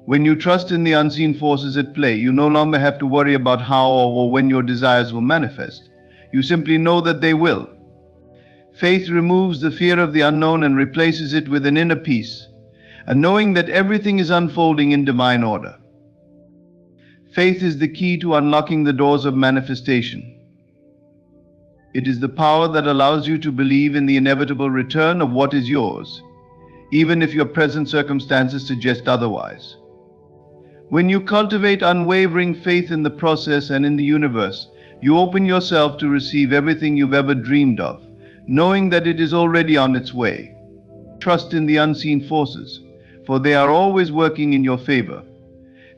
When you trust in the unseen forces at play, you no longer have to worry about how or when your desires will manifest. You simply know that they will. Faith removes the fear of the unknown and replaces it with an inner peace, a knowing that everything is unfolding in divine order. Faith is the key to unlocking the doors of manifestation. It is the power that allows you to believe in the inevitable return of what is yours, even if your present circumstances suggest otherwise. When you cultivate unwavering faith in the process and in the universe, you open yourself to receive everything you've ever dreamed of, knowing that it is already on its way. Trust in the unseen forces, for they are always working in your favor,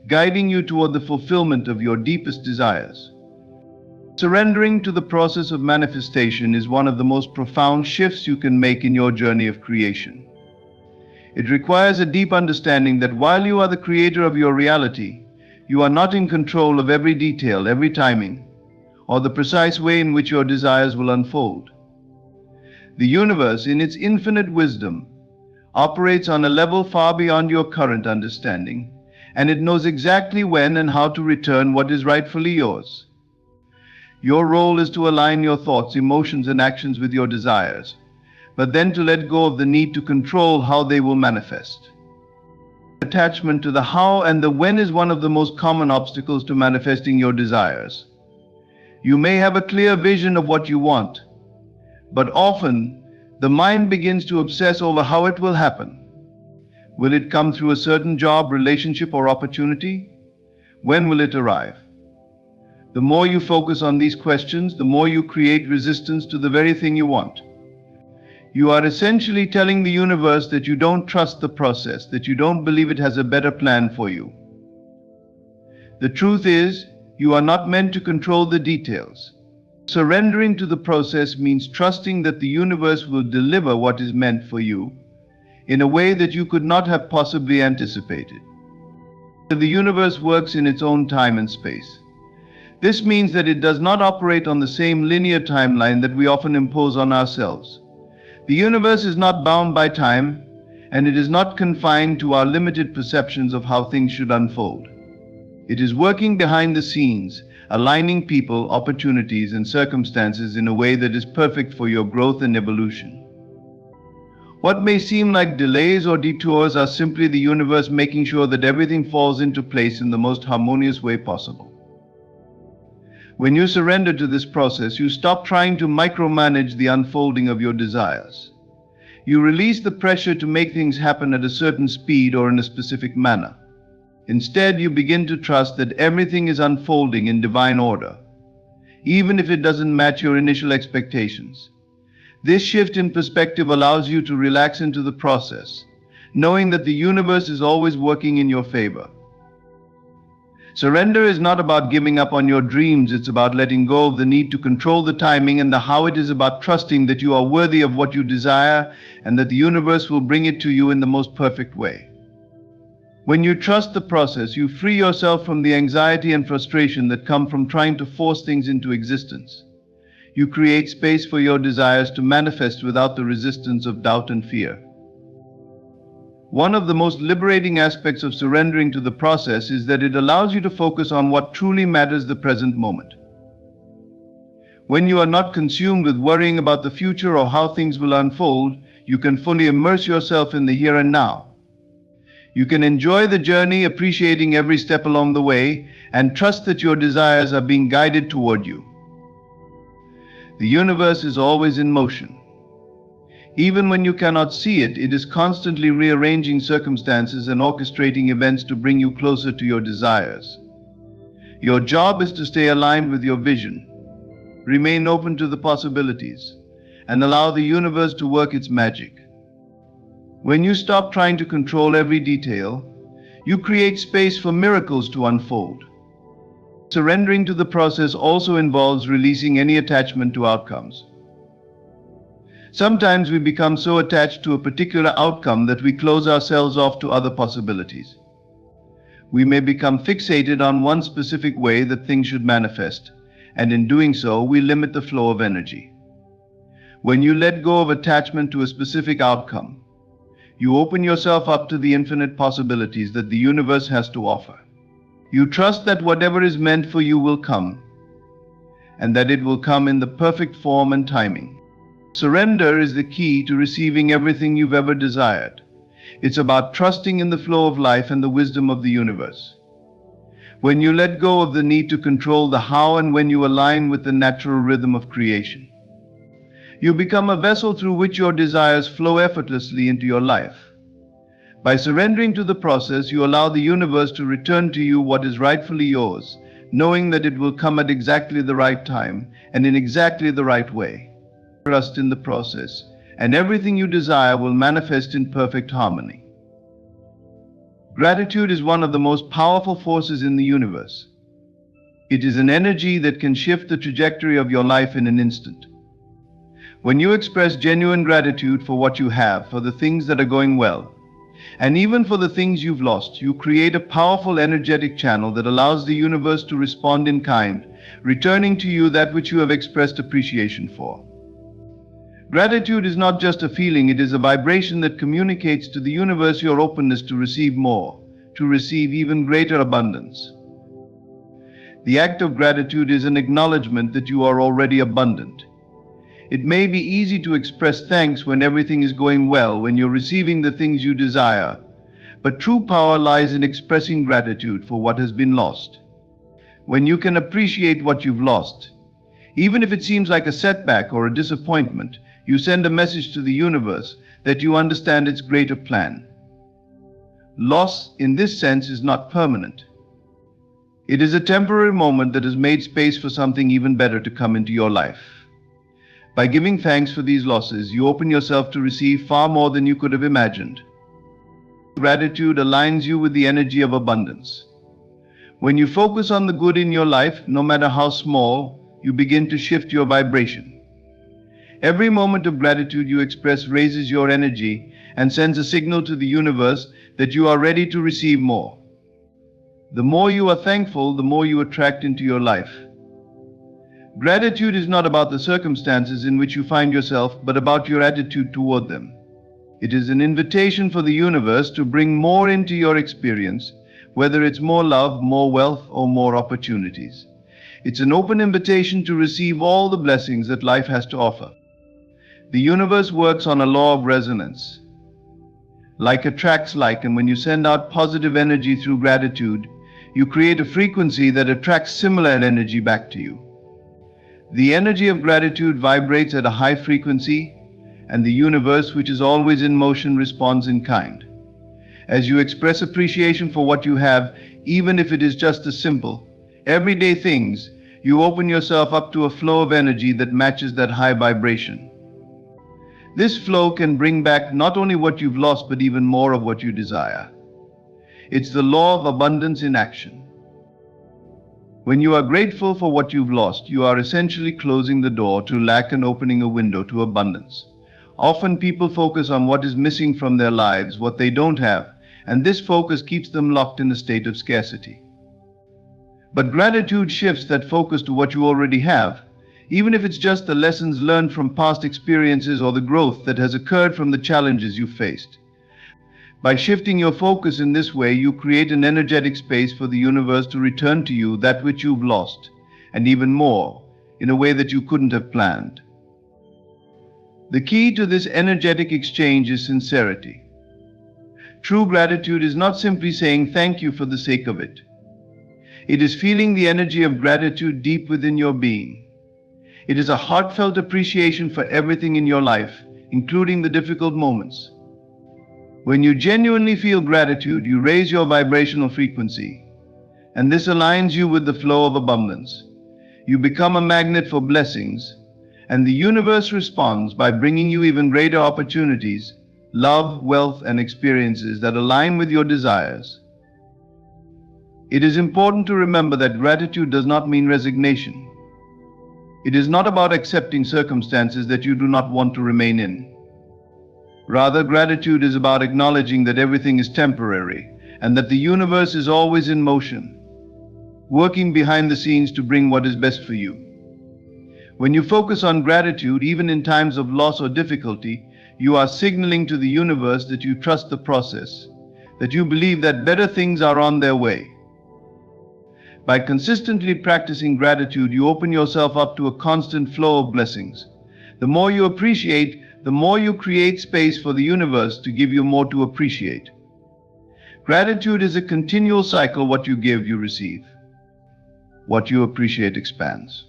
guiding you toward the fulfillment of your deepest desires. Surrendering to the process of manifestation is one of the most profound shifts you can make in your journey of creation. It requires a deep understanding that while you are the creator of your reality, you are not in control of every detail, every timing, or the precise way in which your desires will unfold. The universe, in its infinite wisdom, operates on a level far beyond your current understanding, and it knows exactly when and how to return what is rightfully yours. Your role is to align your thoughts, emotions, and actions with your desires, but then to let go of the need to control how they will manifest. Attachment to the how and the when is one of the most common obstacles to manifesting your desires. You may have a clear vision of what you want, but often the mind begins to obsess over how it will happen. Will it come through a certain job, relationship, or opportunity? When will it arrive? The more you focus on these questions, the more you create resistance to the very thing you want. You are essentially telling the universe that you don't trust the process, that you don't believe it has a better plan for you. The truth is, you are not meant to control the details. Surrendering to the process means trusting that the universe will deliver what is meant for you in a way that you could not have possibly anticipated. The universe works in its own time and space. This means that it does not operate on the same linear timeline that we often impose on ourselves. The universe is not bound by time, and it is not confined to our limited perceptions of how things should unfold. It is working behind the scenes, aligning people, opportunities, and circumstances in a way that is perfect for your growth and evolution. What may seem like delays or detours are simply the universe making sure that everything falls into place in the most harmonious way possible. When you surrender to this process, you stop trying to micromanage the unfolding of your desires. You release the pressure to make things happen at a certain speed or in a specific manner. Instead, you begin to trust that everything is unfolding in divine order, even if it doesn't match your initial expectations. This shift in perspective allows you to relax into the process, knowing that the universe is always working in your favor. Surrender is not about giving up on your dreams, it's about letting go of the need to control the timing and the how. It is about trusting that you are worthy of what you desire and that the universe will bring it to you in the most perfect way. When you trust the process, you free yourself from the anxiety and frustration that come from trying to force things into existence. You create space for your desires to manifest without the resistance of doubt and fear. One of the most liberating aspects of surrendering to the process is that it allows you to focus on what truly matters, the present moment. When you are not consumed with worrying about the future or how things will unfold, you can fully immerse yourself in the here and now. You can enjoy the journey, appreciating every step along the way, and trust that your desires are being guided toward you. The universe is always in motion. Even when you cannot see it, it is constantly rearranging circumstances and orchestrating events to bring you closer to your desires. Your job is to stay aligned with your vision, remain open to the possibilities, and allow the universe to work its magic. When you stop trying to control every detail, you create space for miracles to unfold. Surrendering to the process also involves releasing any attachment to outcomes. Sometimes we become so attached to a particular outcome that we close ourselves off to other possibilities. We may become fixated on one specific way that things should manifest, and in doing so, we limit the flow of energy. When you let go of attachment to a specific outcome, you open yourself up to the infinite possibilities that the universe has to offer. You trust that whatever is meant for you will come, and that it will come in the perfect form and timing. Surrender is the key to receiving everything you've ever desired. It's about trusting in the flow of life and the wisdom of the universe. When you let go of the need to control the how and when you align with the natural rhythm of creation, you become a vessel through which your desires flow effortlessly into your life. By surrendering to the process, you allow the universe to return to you what is rightfully yours, knowing that it will come at exactly the right time and in exactly the right way. Trust in the process, and everything you desire will manifest in perfect harmony. Gratitude is one of the most powerful forces in the universe. It is an energy that can shift the trajectory of your life in an instant. When you express genuine gratitude for what you have, for the things that are going well, and even for the things you've lost, you create a powerful energetic channel that allows the universe to respond in kind, returning to you that which you have expressed appreciation for. Gratitude is not just a feeling, it is a vibration that communicates to the universe your openness to receive more, to receive even greater abundance. The act of gratitude is an acknowledgement that you are already abundant. It may be easy to express thanks when everything is going well, when you're receiving the things you desire, but true power lies in expressing gratitude for what has been lost. When you can appreciate what you've lost, even if it seems like a setback or a disappointment, you send a message to the universe that you understand its greater plan. Loss, in this sense, is not permanent. It is a temporary moment that has made space for something even better to come into your life. By giving thanks for these losses, you open yourself to receive far more than you could have imagined. Gratitude aligns you with the energy of abundance. When you focus on the good in your life, no matter how small, you begin to shift your vibration. Every moment of gratitude you express raises your energy and sends a signal to the universe that you are ready to receive more. The more you are thankful, the more you attract into your life. Gratitude is not about the circumstances in which you find yourself, but about your attitude toward them. It is an invitation for the universe to bring more into your experience, whether it's more love, more wealth, or more opportunities. It's an open invitation to receive all the blessings that life has to offer. The universe works on a law of resonance. Like attracts like, and when you send out positive energy through gratitude, you create a frequency that attracts similar energy back to you. The energy of gratitude vibrates at a high frequency, and the universe, which is always in motion, responds in kind. As you express appreciation for what you have, even if it is just the simple, everyday things, you open yourself up to a flow of energy that matches that high vibration. This flow can bring back not only what you've lost, but even more of what you desire. It's the law of abundance in action. When you are grateful for what you've lost, you are essentially closing the door to lack and opening a window to abundance. Often people focus on what is missing from their lives, what they don't have, and this focus keeps them locked in a state of scarcity. But gratitude shifts that focus to what you already have, even if it's just the lessons learned from past experiences or the growth that has occurred from the challenges you faced. By shifting your focus in this way, you create an energetic space for the universe to return to you that which you've lost, and even more, in a way that you couldn't have planned. The key to this energetic exchange is sincerity. True gratitude is not simply saying thank you for the sake of it. It is feeling the energy of gratitude deep within your being. It is a heartfelt appreciation for everything in your life, including the difficult moments. When you genuinely feel gratitude, you raise your vibrational frequency, and this aligns you with the flow of abundance. You become a magnet for blessings, and the universe responds by bringing you even greater opportunities, love, wealth, and experiences that align with your desires. It is important to remember that gratitude does not mean resignation. It is not about accepting circumstances that you do not want to remain in. Rather, gratitude is about acknowledging that everything is temporary and that the universe is always in motion, working behind the scenes to bring what is best for you. When you focus on gratitude, even in times of loss or difficulty, you are signaling to the universe that you trust the process, that you believe that better things are on their way. By consistently practicing gratitude, you open yourself up to a constant flow of blessings. The more you appreciate, the more you create space for the universe to give you more to appreciate. Gratitude is a continual cycle. What you give, you receive. What you appreciate expands.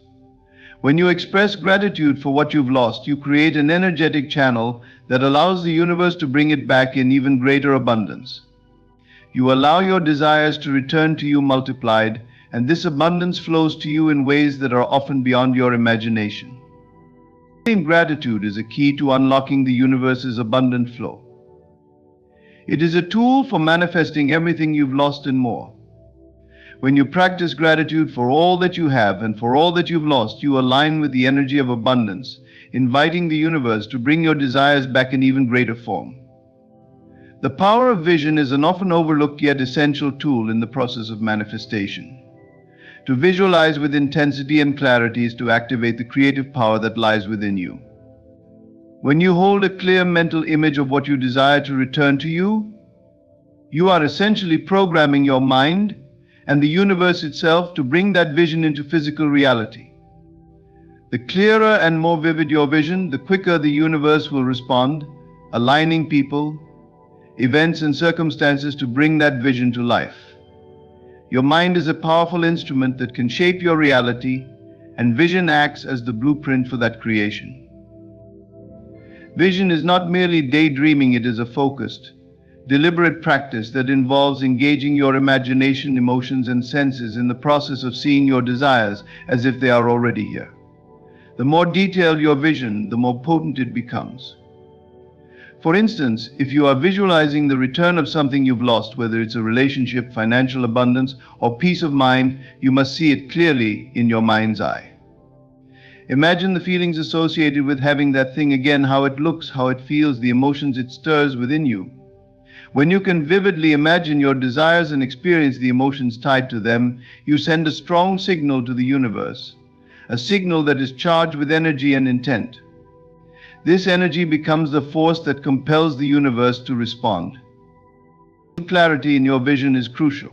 When you express gratitude for what you've lost, you create an energetic channel that allows the universe to bring it back in even greater abundance. You allow your desires to return to you multiplied, and this abundance flows to you in ways that are often beyond your imagination. Gratitude is a key to unlocking the universe's abundant flow. It is a tool for manifesting everything you've lost and more. When you practice gratitude for all that you have and for all that you've lost, you align with the energy of abundance, inviting the universe to bring your desires back in even greater form. The power of vision is an often overlooked yet essential tool in the process of manifestation. To visualize with intensity and clarity is to activate the creative power that lies within you. When you hold a clear mental image of what you desire to return to you, you are essentially programming your mind and the universe itself to bring that vision into physical reality. The clearer and more vivid your vision, the quicker the universe will respond, aligning people, events, and circumstances to bring that vision to life. Your mind is a powerful instrument that can shape your reality, and vision acts as the blueprint for that creation. Vision is not merely daydreaming, it is a focused, deliberate practice that involves engaging your imagination, emotions, and senses in the process of seeing your desires as if they are already here. The more detailed your vision, the more potent it becomes. For instance, if you are visualizing the return of something you've lost, whether it's a relationship, financial abundance, or peace of mind, you must see it clearly in your mind's eye. Imagine the feelings associated with having that thing again, how it looks, how it feels, the emotions it stirs within you. When you can vividly imagine your desires and experience the emotions tied to them, you send a strong signal to the universe, a signal that is charged with energy and intent. This energy becomes the force that compels the universe to respond. Clarity in your vision is crucial.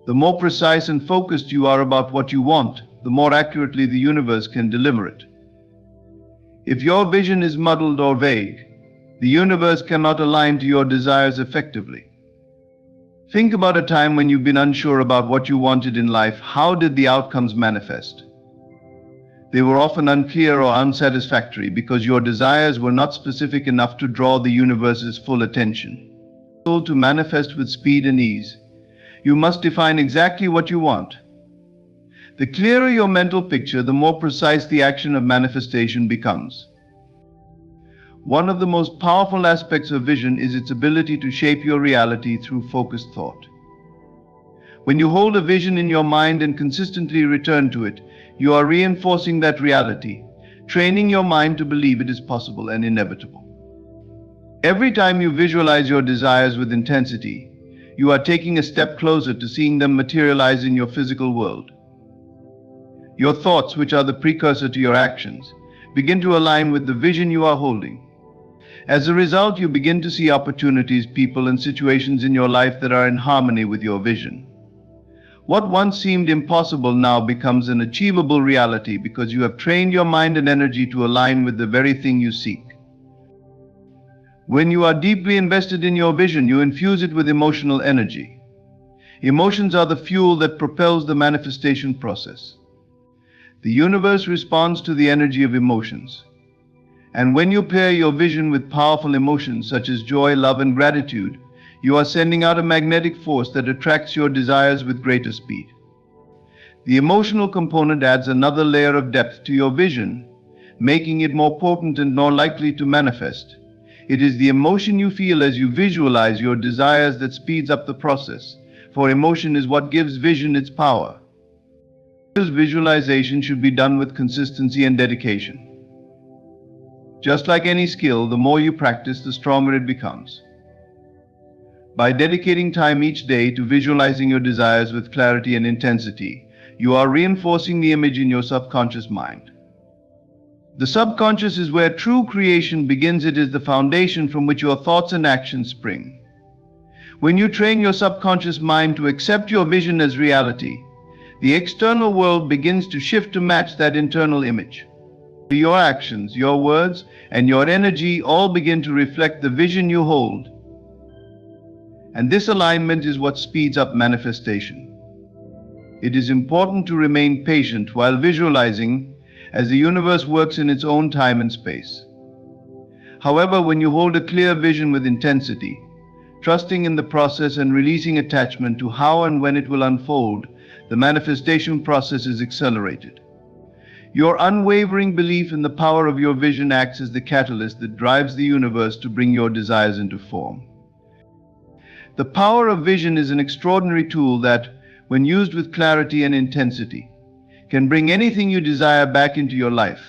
The more precise and focused you are about what you want, the more accurately the universe can deliver it. If your vision is muddled or vague, the universe cannot align to your desires effectively. Think about a time when you've been unsure about what you wanted in life. How did the outcomes manifest? They were often unclear or unsatisfactory because your desires were not specific enough to draw the universe's full attention. To manifest with speed and ease, you must define exactly what you want. The clearer your mental picture, the more precise the action of manifestation becomes. One of the most powerful aspects of vision is its ability to shape your reality through focused thought. When you hold a vision in your mind and consistently return to it, you are reinforcing that reality, training your mind to believe it is possible and inevitable. Every time you visualize your desires with intensity, you are taking a step closer to seeing them materialize in your physical world. Your thoughts, which are the precursor to your actions, begin to align with the vision you are holding. As a result, you begin to see opportunities, people, and situations in your life that are in harmony with your vision. What once seemed impossible now becomes an achievable reality because you have trained your mind and energy to align with the very thing you seek. When you are deeply invested in your vision, you infuse it with emotional energy. Emotions are the fuel that propels the manifestation process. The universe responds to the energy of emotions. And when you pair your vision with powerful emotions such as joy, love, and gratitude, you are sending out a magnetic force that attracts your desires with greater speed. The emotional component adds another layer of depth to your vision, making it more potent and more likely to manifest. It is the emotion you feel as you visualize your desires that speeds up the process, for emotion is what gives vision its power. Visualization should be done with consistency and dedication. Just like any skill, the more you practice, the stronger it becomes. By dedicating time each day to visualizing your desires with clarity and intensity, you are reinforcing the image in your subconscious mind. The subconscious is where true creation begins. It is the foundation from which your thoughts and actions spring. When you train your subconscious mind to accept your vision as reality, the external world begins to shift to match that internal image. Your actions, your words, and your energy all begin to reflect the vision you hold. And this alignment is what speeds up manifestation. It is important to remain patient while visualizing, as the universe works in its own time and space. However, when you hold a clear vision with intensity, trusting in the process and releasing attachment to how and when it will unfold, the manifestation process is accelerated. Your unwavering belief in the power of your vision acts as the catalyst that drives the universe to bring your desires into form. The power of vision is an extraordinary tool that, when used with clarity and intensity, can bring anything you desire back into your life.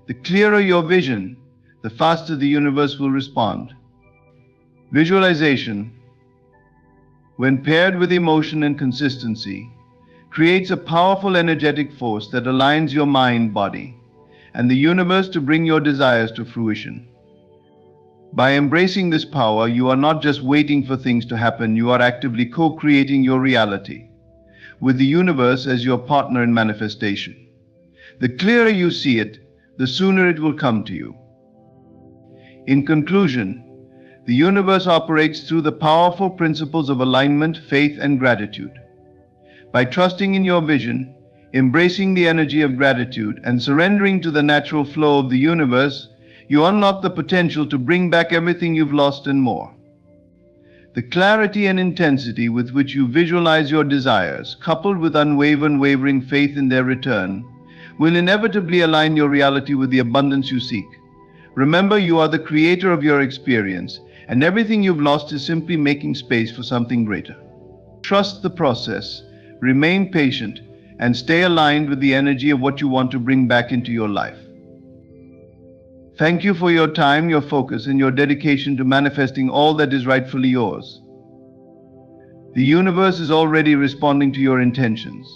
The clearer your vision, the faster the universe will respond. Visualization, when paired with emotion and consistency, creates a powerful energetic force that aligns your mind, body, and the universe to bring your desires to fruition. By embracing this power, you are not just waiting for things to happen, you are actively co-creating your reality, with the universe as your partner in manifestation. The clearer you see it, the sooner it will come to you. In conclusion, the universe operates through the powerful principles of alignment, faith, and gratitude. By trusting in your vision, embracing the energy of gratitude, and surrendering to the natural flow of the universe, you unlock the potential to bring back everything you've lost and more. The clarity and intensity with which you visualize your desires, coupled with unwavering faith in their return, will inevitably align your reality with the abundance you seek. Remember, you are the creator of your experience, and everything you've lost is simply making space for something greater. Trust the process, remain patient, and stay aligned with the energy of what you want to bring back into your life. Thank you for your time, your focus, and your dedication to manifesting all that is rightfully yours. The universe is already responding to your intentions.